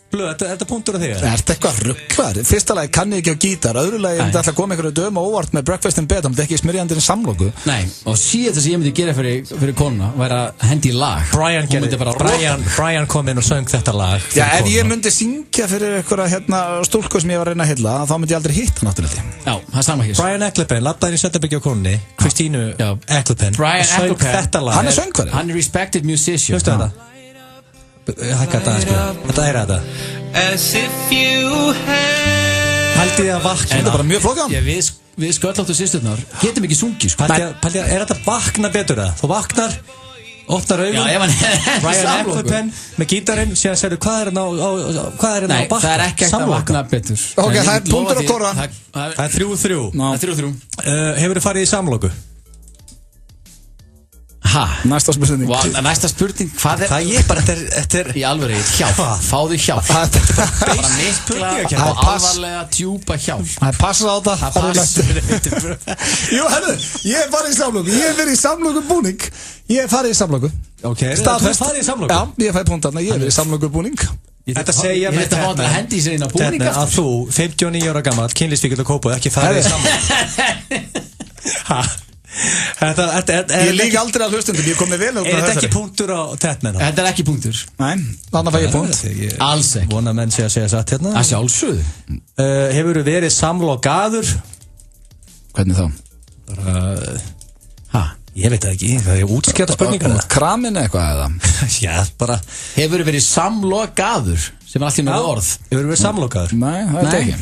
Blöð, er þetta punktur á þig? Er þetta eitthvað rugglar? Fyrsta lagi kann ég ekki á gítar, öðru lagi myndi alltaf koma einhverju döma óvart með Breakfast in Bed, það myndi ekki smyrjandi en samloku. Nei, og síðan það sem ég myndi gera fyrir konuna væri að hendi í lag. Brian kom inn og söng þetta lag. Já, ef ég myndi syngja fyrir einhverja stúlku sem ég var að reyna að hylla, þá myndi ég aldrei hitta náttúrulega. Já, það er sama hér. Brian Eccleben, labbaði í Sveitabryggju á konunni, Kristínu Eccleben, söng þetta lag. Hann er söngvari. Hann er respected musician. Hlustu þetta? Hækka þetta aðeins, þetta er þetta. Haldið þið að vakna. Þetta er bara mjög flókan. Við skölláttu systurnar getum ekki sungið sko. Haldið að, er þetta vakna betur það? Þú vaknar, opnar augun, Brian Eccleben með gítarinn, síðan segir hvað er hérna á bakka? Nei, það er ekki ekkert að vakna betur. Ok, það er punktur á kóra. Það er 3-3. Hefur þið farið í samloku? Næsta spurning. Næsta spurning, hvað er? Það ég bara, þetta er í alvöru, hjálp, fáðu hjálp. Bara mikla og alvarlega djúpa hjálp. Það passar á það. Jú, herru, ég hef farið í samloku. Ég hef verið í samlokubúning. Ég hef farið í samloku. Ok, þú hef farið í samloku? Já, ég hef farið punkt þarna, ég hef verið í samlokubúning. Þetta segja með þetta hendi í sér inn á búning að þú, 59 ára gammal, kynlífsvíkill og kópað, ekki farið í samloku. Ég lík aldrei að hlustundum, ég kom með vel út af þessari. Er þetta ekki punktur á Tetman? Þetta er ekki punktur. Nei, þannig fæ ég punkt. Alls ekki. Vona menn sé að segja satt hérna. Það sjálfsögðu. Hefur þú verið samlokaður? Hvernig þá? Ég veit það ekki, það er útskjart spurningar. Kramin eitthvað eða? Já, bara. Hefur þú verið samlokaður? Sem er alltaf með orð. Hefur þú verið samlokaður? Nei, það er ekki.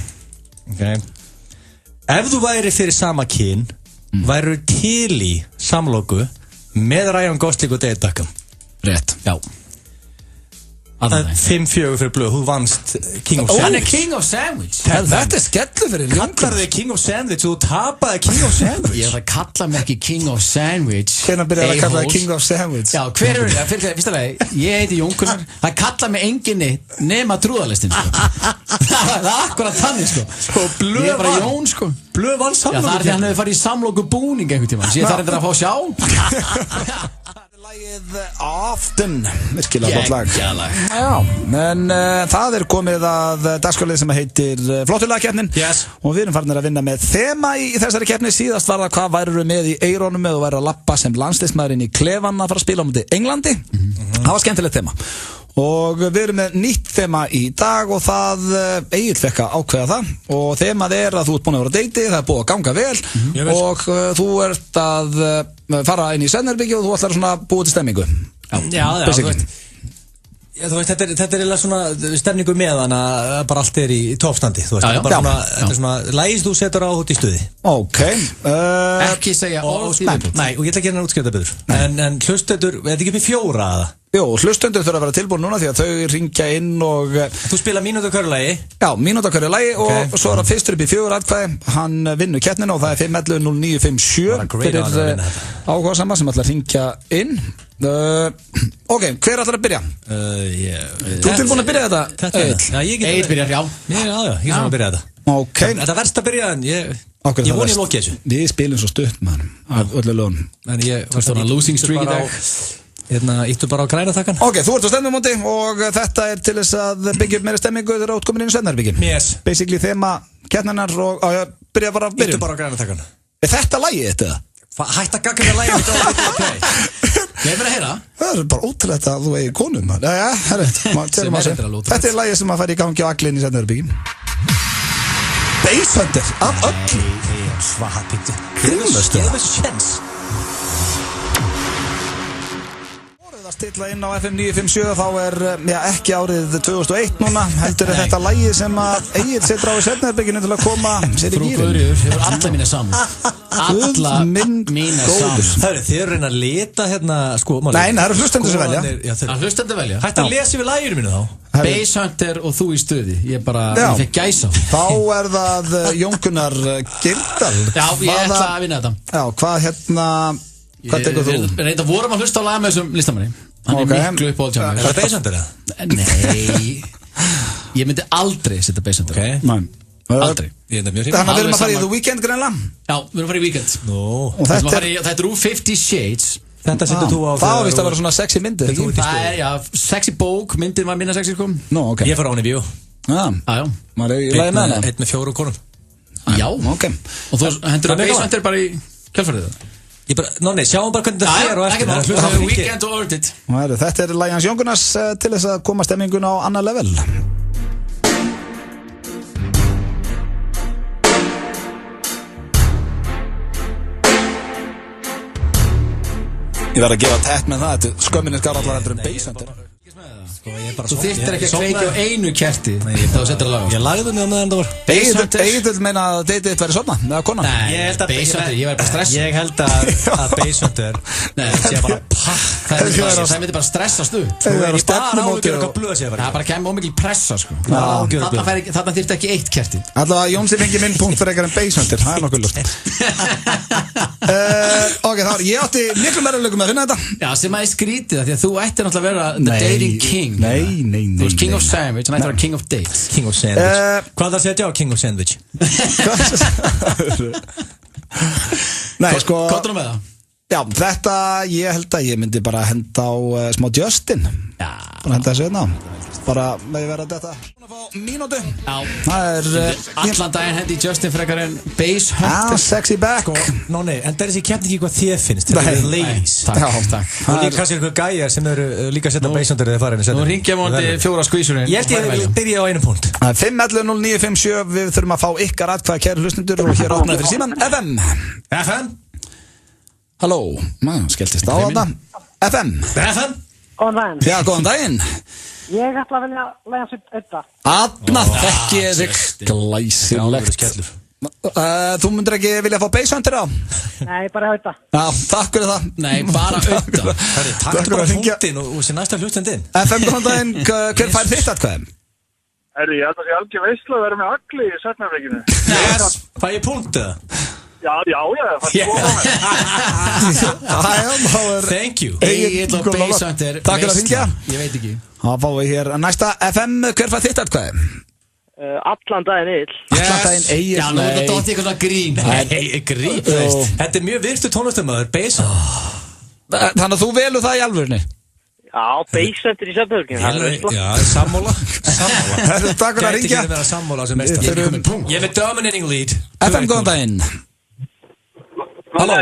Ef þú væri fyrir sama kyn, væru til í samloku með Ryan Gosling og David Beckham. Rétt. Já. 5-4 fyrir blöð, þú vannst King of Sandwich. Hann er King of Sandwich. Þetta er skellu fyrir ljóngur. Kallar þig King of Sandwich og þú tapaði King of Sandwich. Ég ætla að kalla mig ekki King of Sandwich. Hvernig byrjaði að kalla þig King of Sandwich? Já, hver er það? Fyrsta lagi, ég heiti Jón Gunnar. Það kalla mig enginni nema trúðalistin sko. Það er akkurat þannig sko. Ég er bara Jón sko. Blöð vann samloku. Já, það er því hann hefur farið í samloku búning einhvern tímann. Ég þarf að fá sjá. Lagið Often, virkilega gott lag. Já, en það er komið að dagskrálið sem heitir Flottulagkeppnin. Og við erum farin að vinna með þema í þessari keppni. Síðast var það hvað væru með í eirónum með og væru að lappa sem landsliðsmaðurinn í klefann að fara að spila á móti Englandi. Það var skemmtilegt þema. Og við erum með nýtt þema í dag og það Egill fekk að ákveða það og þemað er að þú ert búin að vera á deiti, það er búið að ganga vel og þú ert að fara inn í Svefnherbergi og þú ætlar svona að búið til stemmingu. Já, þú veist, þetta er eiginlega svona stemningu meðan að bara allt er í toppstandi, þú veist, þetta er svona lægist þú setur á út í stuði. Ok. Ekki segja orð. Nei, og ég ætla að gera hann útskrifa betur. En hlustendur, er þetta ekki upp í 4 aða? Jó, hlustendur þurfa að vera tilbúin núna því að þau ringja inn og... Þú spila mínútu á hverju lagi? Já, mínútu á hverju lagi og svo er það fyrstur upp í 4 atkvæði. Hann vinnur keppnina og það er 511-0957 fyrir áhugasama sem ætla að ringja inn. Ok, hver ætlar að byrja? Þú er tilbúin að byrja þetta? Egil byrjar, já. Já, ég er að byrja þetta. Ok. Þetta verðst að byrja en ég voni að loki þessu. Við spilum svo stutt maður af öllu lögunum. Þú veist svona losing streak í dag. Íttu bara á græna takkan. Ok, þú ert á stemmumóti og þetta er til þess að byggja upp meira stemmingu þegar þú ert komin inn í Svefnherbergi. Yes. Basically þema keppninnar og byrja bara að byrja. Íttu bara á græna takkan. Er þetta lagið þetta? Hætt að gagga með lagið þetta. Ég er verið að heyra. Það er bara ótrúlegt að þú eigi konum. Þetta er lagið sem að fara í gangi á aglinn í Svefnherbergi. Basshunter af öllu. Svahapindu. Að stilla inn á FM 957 þá er ekki árið 2001 núna heldur er þetta lagið sem að Egill setur á í Svefnherberginu til að koma sér í gýrin. Frú Guðríður hefur alla mína saman. Alla mína saman. Það eru þið að reyna að leta hérna sko. Nei, það eru hlustendur sem velja. Það eru hlustendur velja. Hætti að lesa yfir laginu mínu þá. Basshunter og þú í stuði. Ég fekk gæsa. Þá er það Jón Gunnar Gildal. Já, ég ætla að vinna þetta. Já, hvað hvað tekur þú? Reynda vorum að hlusta á laga með þessum listamanni. Hann er miklu uppáhaldstjámi. Er það Basshunter eða? Nei, ég myndi aldrei setja Basshunter. Aldrei. Þannig að við erum að fara í The Weeknd greinlega? Já, við erum að fara í Weeknd. Og þetta er úr 50 Shades Þetta setur þú á... Það var vist að vera svona sexy myndir, ekki? Það já, sexy bók, myndir var minna sexy, sko. Nú, ok. Ég fór á henni bíó. Já. Maður í lagi með hana? Eitt með 4 konum. Já. Ok. Og þú hendur að Base Hunter bara í kjálfarið það? Ég bara, Nonni, sjáum bara hvernig það fer og eftir. Það er Weekend og Earth It. Þetta er lagi hans Jón Gunnars til þess að koma stemmingun á annað level. Ég verð að gefa tætt með það, skömmin er skar allar heldur Base Hunter. Þú þyrftir ekki að kveikja á einu kerti þá setur það lag á. Ég lagði mig á meðan það var. Egil meina að deytið þitt væri sofna með að konan. Nei, Base Hunter, ég væri bara stress. Ég held að Base Hunter sé bara pakk. Það myndi bara stressast upp. Það er bara ágjör okkar blöða sér. Það bara kemur ómikil pressa, sko. Þarna þyrfti ekki eitt kerti. Allavega Jónsi fengi minn punkt fyrir ekkert en Base Hunter. Það er nokkuð lust. Ok, þá ég átti miklu meðurleikum með að finna þetta. Já, sem að ég skrítið það, því að þú ættir náttúrulega að vera the dating king. Nei. Þú veist King of Sandwich, hann ættir að vera King of Dates. King of Sandwich. Hvað það setja á King of Sandwich? Nei, sko... Kottunum með það? Já, þetta, ég held að ég myndi bara henda á smá Justin. Já. Bara henda þessu hérna á. Bara, með ég vera þetta mínútu. Já. Það allan daginn hendi Justin frekar en Base Hunter. Sexy back. Nonni, en það er þessi keppni ekki hvað þér finnst. Þetta er ladies. Takk. Og líka kannski eitthvað gæjar sem eru líka að setja Base Hunter þegar það farið. Nú ringjum við ándi 4 skvísurinn. Ég held ég byrja á 1 punkt. 511-0957, við þurfum að fá ykkar atkvæða kæru hlustundur og hér opnaði fyrir síman FM. Halló, maður skelltist á þarna. FM. Góðan daginn. Já, góðan daginn. Ég ætla að velja lægans þetta. Anna þekki þig glæsilegt. Þú myndir ekki vilja fá Base Hunter á? Nei, bara þetta. Já, takk fyrir það. Nei, bara þetta. Takk bara punktinn og sér næsta hlustendinn. FM, góðan daginn, hver fær þitt atkvæðum? Herri, ég ætla að sé algjör veistla að vera með Agli í setnafleikinu. Yes, fæ ég punktið? Já, Thank you. Egil og Base Hunter. Takk fyrir að hringja. Ég veit ekki. Það fáum við hér næsta FM, hver fær þitt atkvæðum? Allan daginn Egil. Allan daginn Egil. Já, nú er þetta dótt eitthvað grín. Nei, grín. Þetta er mjög virtu tónlistamöður, Base Hunter. Þannig að þú velur það í alvörunni? Já, Base Hunter í setnafleikinu. Já, sammála. Takk fyrir að hringja. Gæti ekki verið sammála sem mest. Ég er með dominating lead. FM, góðan daginn. Halló,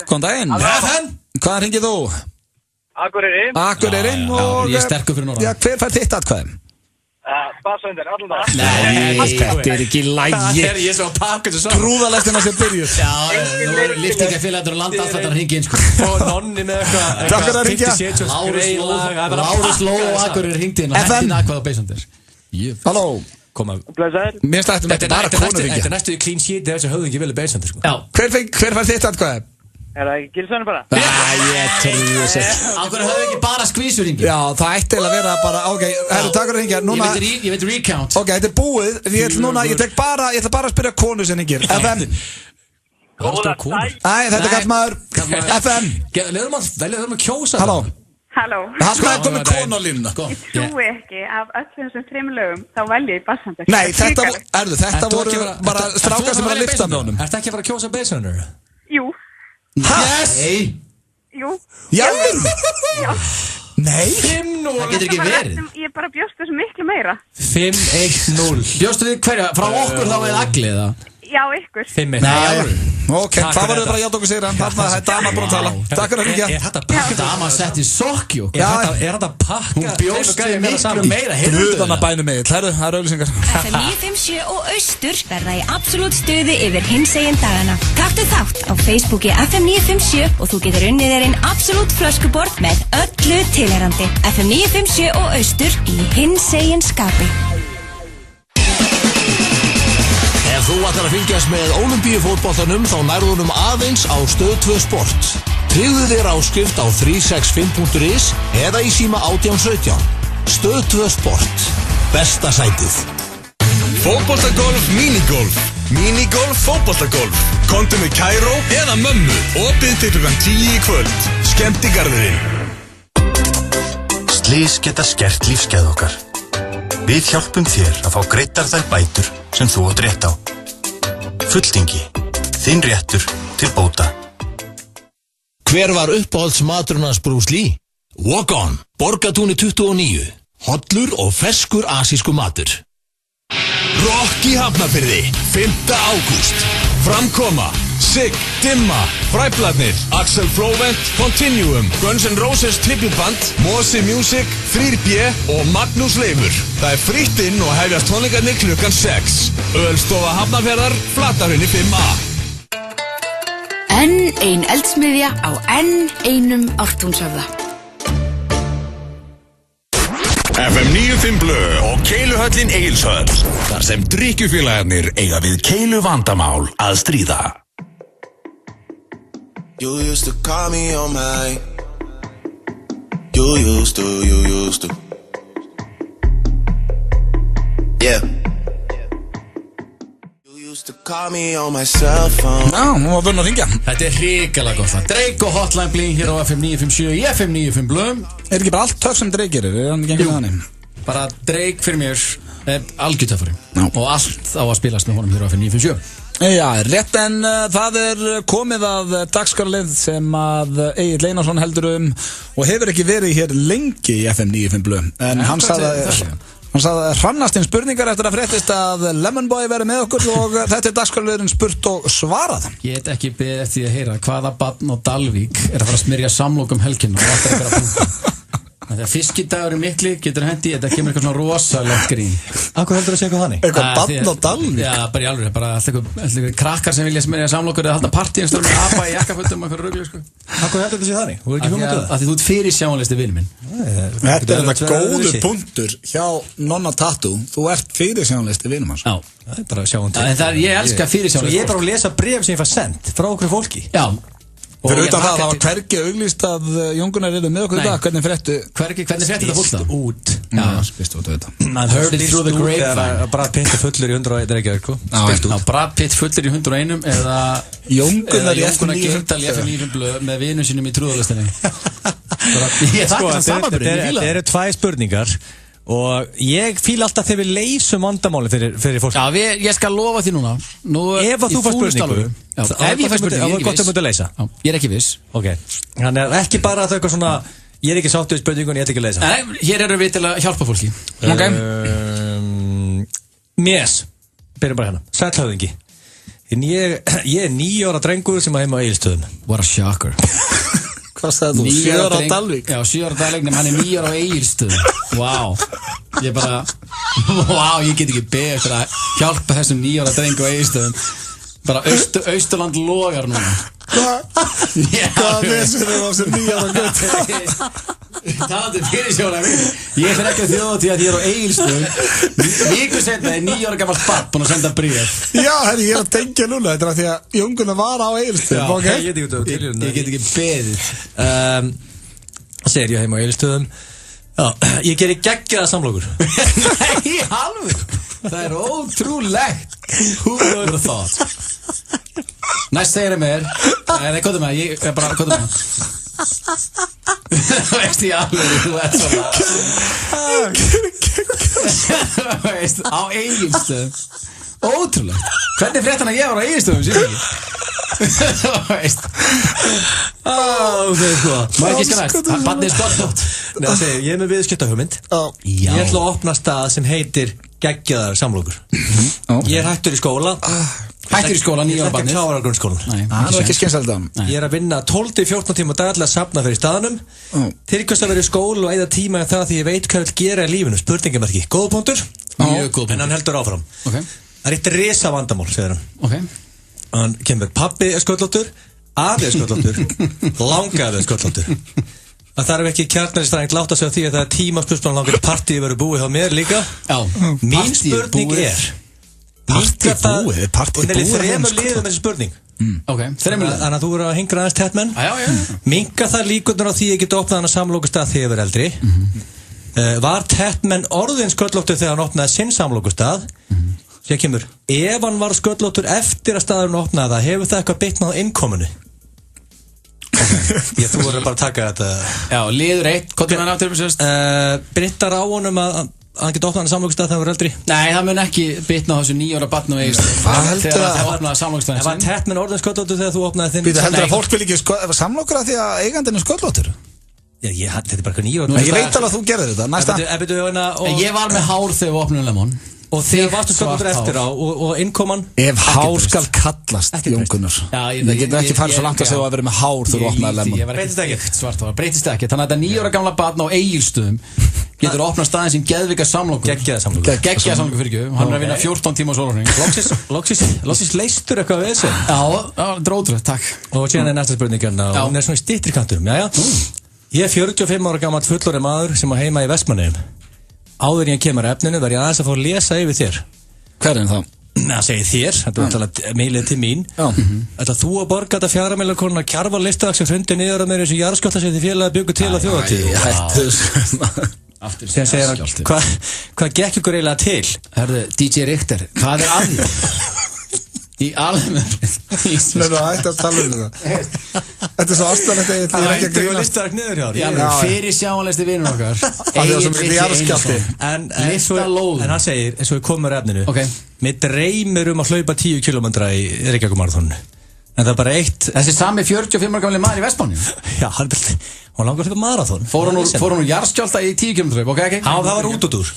góðan daginn. FM. Hvaðan hringir þú? Akureyri. Og ég er sterkur fyrir norðan. Já, hver fær þitt atkvæðum? Base Hunter, allan dag. Nei, þetta er ekki lægi. Það er ég svo að pakka þessu saman. Grúðalestina sem byrjur. Já, nú er liftingafélagur og landa alltaf að hringja inn, sko. Og Nonni með eitthvað. Takk fyrir að hringja. Lárus Ló og Akureyri hringdi inn og hendi atkvæð á Base Hunter. Halló. Koma. Mér stættum þetta bara konur hringja. Þetta er næstuði clean sheet þegar þessi höfðu ekki velið Base Hunter, sko. Já. Hver fær þitt atkvæðum? Er það ekki Gilsson bara? Ég trúi sér. Ákveður höfðu ekki bara skvísuringi? Já, það ætti að vera bara, ok, herru, takk fyrir að hringja. Núna... Ég veit recount. Ok, þetta er búið. Ég ætla bara að spyrja konu sem hringir. FM. Æ, þetta er kallmaður. FM. Leðum að kjósa það. Halló. Það sko að koma konu á línuna. Ég trúi ekki af öllum þessum 3 lögum, þá velja ég Base Hunter. Nei, þetta voru bara strákar sem var að lifta með honum. Ertu ekki að fara að kjósa Base Hunter? Jú. Yes! Jú. Já. Nei. 5-0. Það getur ekki verið. Ég bara bjóst þessu miklu meira. 5-1-0. Bjóstu þið hverja? Frá okkur þá eða Agli eða? Já, ykkur. 5-1. Nei. Ok, það var bara að hjáta okkur sér hann. Þarna er dama búin að tala. Takk fyrir að hringja. Er þetta pakka? Dama sett í sokkjú. Er þetta pakka? Hún bjóst þið miklu meira. Bruðana bænum mig. Það er auðlýsingar. FM 957 og Austur verða í absolutt stuði yfir hinsegin dagana. Taktu þátt á Facebooki FM 957 og þú getur unnið þér inn absolutt flöskubord með öllu tilherandi. FM 957 og Austur í hinsegin skapi. Ef þú ætlar að fylgjast með Ólympíufótboltanum þá nærðunum aðeins á Stöð 2 Sport. Tryggðu þér áskrift á 365.is eða í síma 1817. Stöð 2 Sport. Besta sætið. Fótboltagolf, minigolf. Minigolf, fótboltagolf. Komdu með Kæró eða mömmu. Opið til klukkan 10 í kvöld. Skemmtigarðurinn. Slys geta skert lífsgæði okkar. Við hjálpum þér að fá greiddar þær bætur sem þú átt rétt á. Fulltingi. Þinn réttur til bóta. Hver var uppáhaldsmaturinn hans Bruce Lee? Walk On, Borgatúni 29. Hollur og ferskur asísku matur. Rock í Hafnarfirði, 5. ágúst. Framkoma, Sigg, Dimma, Fræblarnir, Axel Flóvent, Continuum, Guns N' Roses Trippelband, Mosi Music, 3B og Magnús Leifur. Það frítt inn og hefjast tónleikarnir klukkan 6. Ölstofa Hafnarfjarðar, Flatarhrauni 5A. Enn ein eldsmiðja á enn einum Ártúnshöfða. FM 95 Blö og Keiluhöllin Egilshöll. Þar sem drykkjufélagarnir eiga við keilu vandamál að stríða. You used to call me on my You used to Yeah You used to call me on my cell phone Já, nú var vunn að ringja. Þetta hrikalega gott það. Drake og Hotline Bling hér á FM 957 í FM 95 Blö. Ekki bara allt töff sem Drake gerir? Hann ekki þannig? Bara Drake fyrir mér algjörtöfari og allt á að spilast með honum hér á FM 957. Já, rétt en það komið að dagskrárlið sem að Egill Einarsson heldur og hefur ekki verið hér lengi í FM 95 Blö. En hann sagði hrannast inn spurningar eftir að fréttist að Lemon Boy verið með okkur og þetta dagskrárliðurinn spurt og svarað. Ég heit ekki beðið eftir því að heyra hvaða barn á Dalvík að fara að smyrja samlokum helginu og allt eitthvað að punta. Þegar fiskidagurinn mikli getur hendi, þetta kemur eitthvað svona rosalegt grín. Akkur heldur að segja eitthvað þannig? Eitthvað barn á Dalvík? Já, bara í alveg, bara alltaf eitthvað krakkar sem vilja smyrja samlokur eða halda partíum stöðum með apa í jakkafötum og eitthvað rugli, sko. Akkur heldur að segja þannig? Þú er ekki hugmynduð það? Af því þú ert fyrir sjáanlisti vinur minn. Þetta þetta góður punktur hjá Nonna Tattoo. Þú ert fyrir sjáanlisti vinur manns. Já. Það er bara sjáan til. En það ég elska fyrir sjáanlisti. Ég er bara að lesa bréf sem ég fær sent frá okkur fólki. Já. Fyrir utan það var hvergi auglýst að Jón Gunnar eru með okkur í dag. Hvernig fréttu þetta fólk það? Út. Já, spist út þetta. Heard it through the grapevine. Brad Pitt fullur í 101 Reykjavík. Spist út. Brad Pitt fullur í 101 eða Jón Gunnar í FM 95 Blö með vinum sínum í trúðalistinni. Þetta eru 2 spurningar. Og ég fíl alltaf þegar við leysum vandamáli fyrir fólk. Já, ég skal lofa því núna. Ef að þú fær spurningu, ef ég fær spurningu, ég er gott að mynda að leysa. Ég er ekki viss. Ok, þannig að ekki bara að þau eitthvað svona, ég er ekki sáttu við spurningun, ég ætla ekki að leysa. Nei, hér eru við til að hjálpa fólki. Ok. Mies, byrjum bara hérna, Sællhöfðingi. Ég er 9 ára drengur sem að heima á Egilsstöðum. What a shocker. Hvað sagði þú? 7 ára á Dalvík? Já, 7 ára á Dalvík, nema hann er 9 ára á Egilsstöðum. Vá. Ég bara, ég get ekki beðið eftir að hjálpa þessum 9 ára drengu á Egilsstöðum. Bara Austurland logar núna. Hvað þessum er á þessum 9 ára gutt? Talandi fyrirsjónar ég fyrir ekki að þjóðatíð að ég er á Egilsstöðum. Viku setna er 9 ára gammalt barn búinn að senda bréf. Já, ég er að tengja núna. Þetta er að því að Jón Gunnar var á Egilsstöðum. Já, ég get ekki beðið. Segir ég heima á Egilsstöðum. Já, ég gerir geggjaða samlokur. Nei, halvur. Það er ótrúlegt. Who would have thought? Næst segir ég mér. Nei, kóttu með, ég er bara kóttu með. Þú veist ég alveg, þú ert svona. Veist, á Egilsstöðum. Ótrúlegt. Hvernig frétt hann að ég var á Egilsstöðum, sér ekki? Þú veist. Það er sko. Má ekki skanast, barnið er skottótt. Nei, það segir, ég er með viðskiptahugmynd. Ég ætla að opna stað sem heitir geggjaðar samlokur. Ég er hættur í skóla. Hættur í skóla, 9 ára barnið. Þetta klárar grunnskólan. Það er ekki skynsalegt á hann. Ég er að vinna 12-14 tíma daglega að safna fyrir staðanum. Til hvers að vera í skóla og eyða tíma en það því ég veit hvað ég vil gera í lífinu. Spurningamarki. Góða punktur. Mjög góð punktur. En hann heldur áfram. Það er eitt risa vandamál, segir hann. Ok. Hann kemur, pabbi er sköllóttur, afi er sköllóttur, langafi er sköllóttur. Það þarf ekki kjarnaristræðing láta sig á því að það er tímaspursmann langar partíi verið búið hjá mér líka. Já. Mín spurning er Partíi búið? Og neili 3 liðum þessi spurning. Ok, 3 liðum. Þannig að þú verður að hengra aðeins tett menn. Já. Minka það líkurnar á því ég geti opnað hann að samlokustað þegar ég verið eldri. Var tett menn orðin sköllóttur þegar hann opnaði sinn samlokustað? Sér kemur, ef hann var sköllóttur eftir að staðurinn opnaði það, hefur það eitthvað bitnað á innkominu? Ég þú voru bara að taka þetta. Já, liður 1, hvað er hann aftur? Brittar á honum að hann geti opnað hann samlokustað þegar hann verður eldri? Nei, það mun ekki bitna á þessu 9 ára barn og Egilsstöðum þegar það opnaði samlokustað. Það var tett með orðin sköllóttur þegar þú opnaði þinn. Býtu, heldur að fólk vil ekki samlokra því að eigandinn sköllóttur? Já, þetta bara eitthvað 9 ára. Ég veit alveg að þú gerðir þetta, næsta. Ég var með hár þegar við opnum Lemon. Og þegar varstu sköllóttur eftir á og innkoman. Ef hár skal kallast, Jón Gunnar. Ég get ekki farið svo langt að segja að vera með hár þegar þú opnaði Lemon. Breytist ekki. Þannig að þetta 9 ára gamla barn á Egilsstöðum getur að opna staðinn sem geðvika samlokur. Geggjaða samlokur fyrir ekki. Hann er að vinna 14 tíma á sólarhring. Loksins leistur eitthvað við þessu. Já, drótröð, takk. Og síðan næsta spurningarna og hún svona í styttri kantum. Ég 45 ára gamall fullorðinn maður sem á heima í Vestmannaeyjum. Áður ég kemur efninu verð ég aðeins að fá að lesa yfir þér. Hvernig þá? Það segir þér, þetta er náttúrulega meilið til mín. Ætlar þú að borga þetta 4 milljón króna Kjarval listadag sem hrundi niður að mér eins og jarðskjálfta sem þið félagi byggu til á þjóðatíð? Sem segir hann, hvað gekk ykkur eiginlega til? Herðu, DJ Richter, hvað er annað? Í alveg Nei, þú ætti að tala þetta. Þetta svo ástæðanlegt að ég er ekki að grínast. Listadag niður hjá þér. Fyrir sjáanlegsti vinnur okkar En hann segir, eins og við komum að efninu mér dreymir að hlaupa 10 km í Reykjavíkurmaraþoninu. En það er bara eitt. Þessi sami 45 ára gamli maður í Vestmannaeyjum. Já, hann langar að hlaupa maraþon. Fór hann úr jarðskjálfta í 10 km hlaup, ok? Það var út út úr.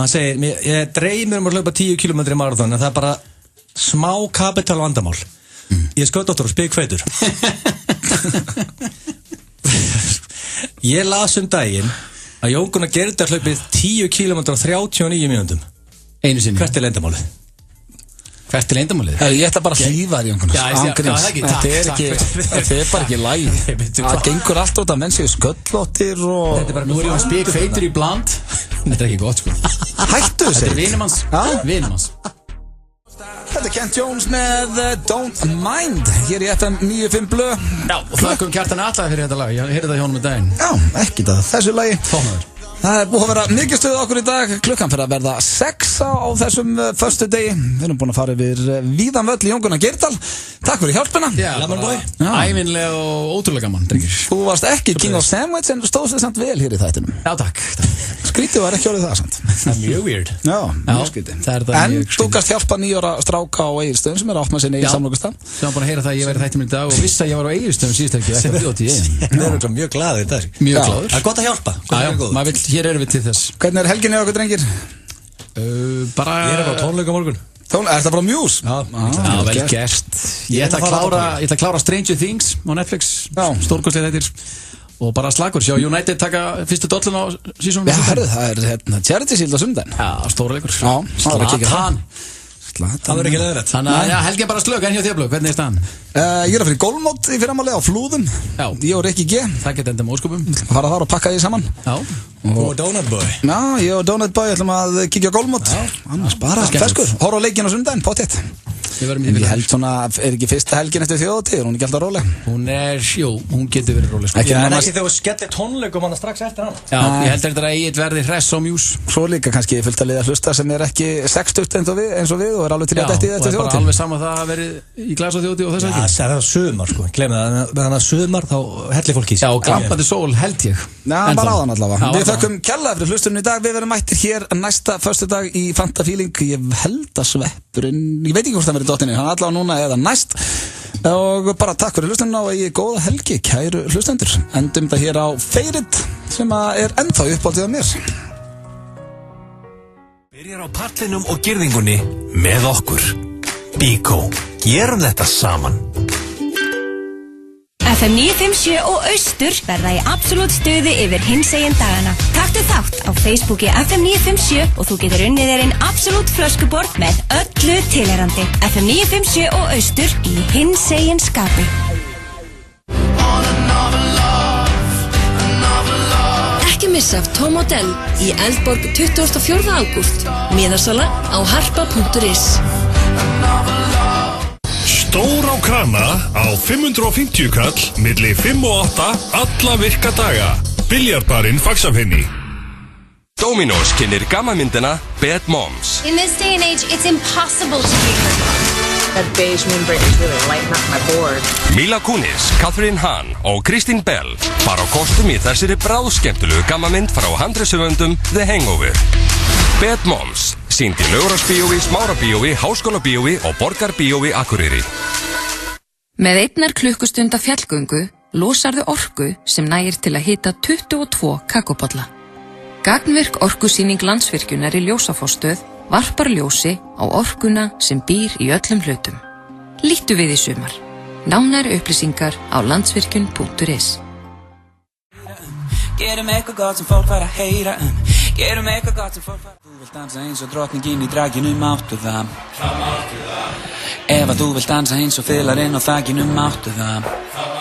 Hann segir, ég dreymir að hlaupa 10 km í maraþon, en það er bara smá kapital vandamál. Ég er sköldóttur og spikfeitur. Ég las daginn að Jón Gunnar Gerdal hlaupið 10 km á 39 mínútum. Einu sinni. Hvert er leyndamálið? Hvert er leyndamálið? Ég ætla bara að hlýfa þér, Jón Gunnar. Þetta er bara ekki læg. Það gengur allt út af menn séu sköllóttir og... Nú er ég spikfeitur í bland. Þetta er ekki gott, sko. Hættu þessi. Þetta er vinnumanns. Þetta er Kent Jones með Don't Mind hér í FM 95 Blö. Já, og þakkum Kjartan Atlaði fyrir þetta lag. Ég heyrði það hjá honum í daginn. Já, ekki það, þessu lagi. Tónaður. Það er búið að vera mikið stuð okkur í dag. Klukkan fyrir að verða 6 á þessum föstu degi. Við erum búin að fara yfir víðan völl í Jón Gunnar Gerdal. Takk fyrir hjálpina. Ævinlega og ótrúlega gaman, drengir. Þú varst ekki King of Sandwich en stóðst þið samt vel hér í þættinum. Já, takk. Skrítið var ekki orðið það samt. Það er mjög weird. Já, mjög skrítið. En þú gast hjálpa 9 ára stráka á Egilsstöðum sem er að opna sinni í samlokustað. Sem var búin að heyra það að ég væri þættinum í dag og vissi að ég var á Egilsstöðum síðust helgi. Við erum mjög glaðir í dag. Mjög glaður. Það er gott að hjálpa. Hér erum við til þess. Hvernig er helginni á okkur, drengir? Ég er bara tónleika morgun. Er það bara Muse? Já, vel gert. Ég ætla að klára Stranger Things á Netflix. Stórkostlega þættir. Og bara slagur, sjá United taka fyrstu dollun á sísónu. Já, það er Charity Shield á sundaginn. Já, stóruleikur. Já, það er ekki það. Það verður ekki leðrætt. Þannig að helgin bara slög, en hjá þér Blöð, hvernig er staðan? Ég er að fyrir golfmót í fyrramáli á Flúðum. Já. Ég og Rikki G. Það geta enda með óskupum. Fara þar og pakka því saman. Já. Og Donut Boy. Já, ég og Donut Boy ætlum að kíkja á golfmót. Annars bara feskur. Horfa á leikinn á sundaginn, pottétt. Ég held svona, er ekki fyrsta helgin eftir þjóðatíð, hún er ekki alltaf róleg. Hún getur verið róleg. En ekki þegar þú skellir tónleikum hana strax eftir hann. Já, ég held að Egill verði hress á Muse. Svo líka kannski fullt að liða hlusta sem er ekki 60 eins og við og er alveg til að detti þetta þjóðatíð. Já, og bara alveg sama það að verið í glas á þjóðatíð og þess að ekki. Já, það er sumar sko, glemir það, meðan það sumar þá hellir fólk í sig. Já, glampandi sól held ég. Já, bara áðan allavega. Við þökkum kærlega fyrir hlustunum í dag. Við verðum mættir hér næsta föstudag í Fanta Feeling. Ég held að sveppurinn, ég veit ekki hvort það verið dottinni, hann allavega núna eða næst. Og bara takk fyrir hlustunum og ég góða helgi, kæru hlustendur. Endum þetta hér á Feirit sem er ennþá uppáldið af mér. Byrjar á pallinum og girðingunni með okkur. Bíkó, gerum þetta saman. FM 957 og Austur verða í absolutt stuði yfir hinsegin dagana. Taktu þátt á Facebooki FM 957 og þú getur unnið þér inn absolutt flöskuborð með öllu tilheyrandi. FM 957 og Austur í hinsegin skapi. Ekki missa af Tom Odell í Eldborg 24. ágúst. Miðasala á harpa.is. Stór á krana á 550 kall milli 5 og 8 alla virka daga. Biljardbarinn Faxafenni. Dominos kynir gammamyndina Bad Moms. In this day and age, it's impossible to be her. That beige moon break is really lighting up my board. Mila Kunis, Catherine Hahn og Christine Bell fara á kostum í þessari bráðskemmtilegu gammamynd frá handritshöfundum The Hangover. Bad Moms, sýnd í Laugarásbíói, Smárabíói, Háskólabíói og Borgarbíói Akureyri. Með 1 klukkustunda fjallgöngu losarðu orku sem nægir til að hita 22 kakóbolla. Gagnvirk orkusýning Landsvirkjunar í Ljósafossstöð varpar ljósi á orkuna sem býr í öllum hlutum. Líttu við í sumar. Nánari upplýsingar á landsvirkjun.is. Gerum eitthvað gott sem fólk fara að heyra Gerum eitthvað gott sem fólk fara Þú vilt dansa eins og drottningin í draginu máttu það Það máttu það Ef að þú vilt dansa eins og fiðlarinn á þakinu máttu það Það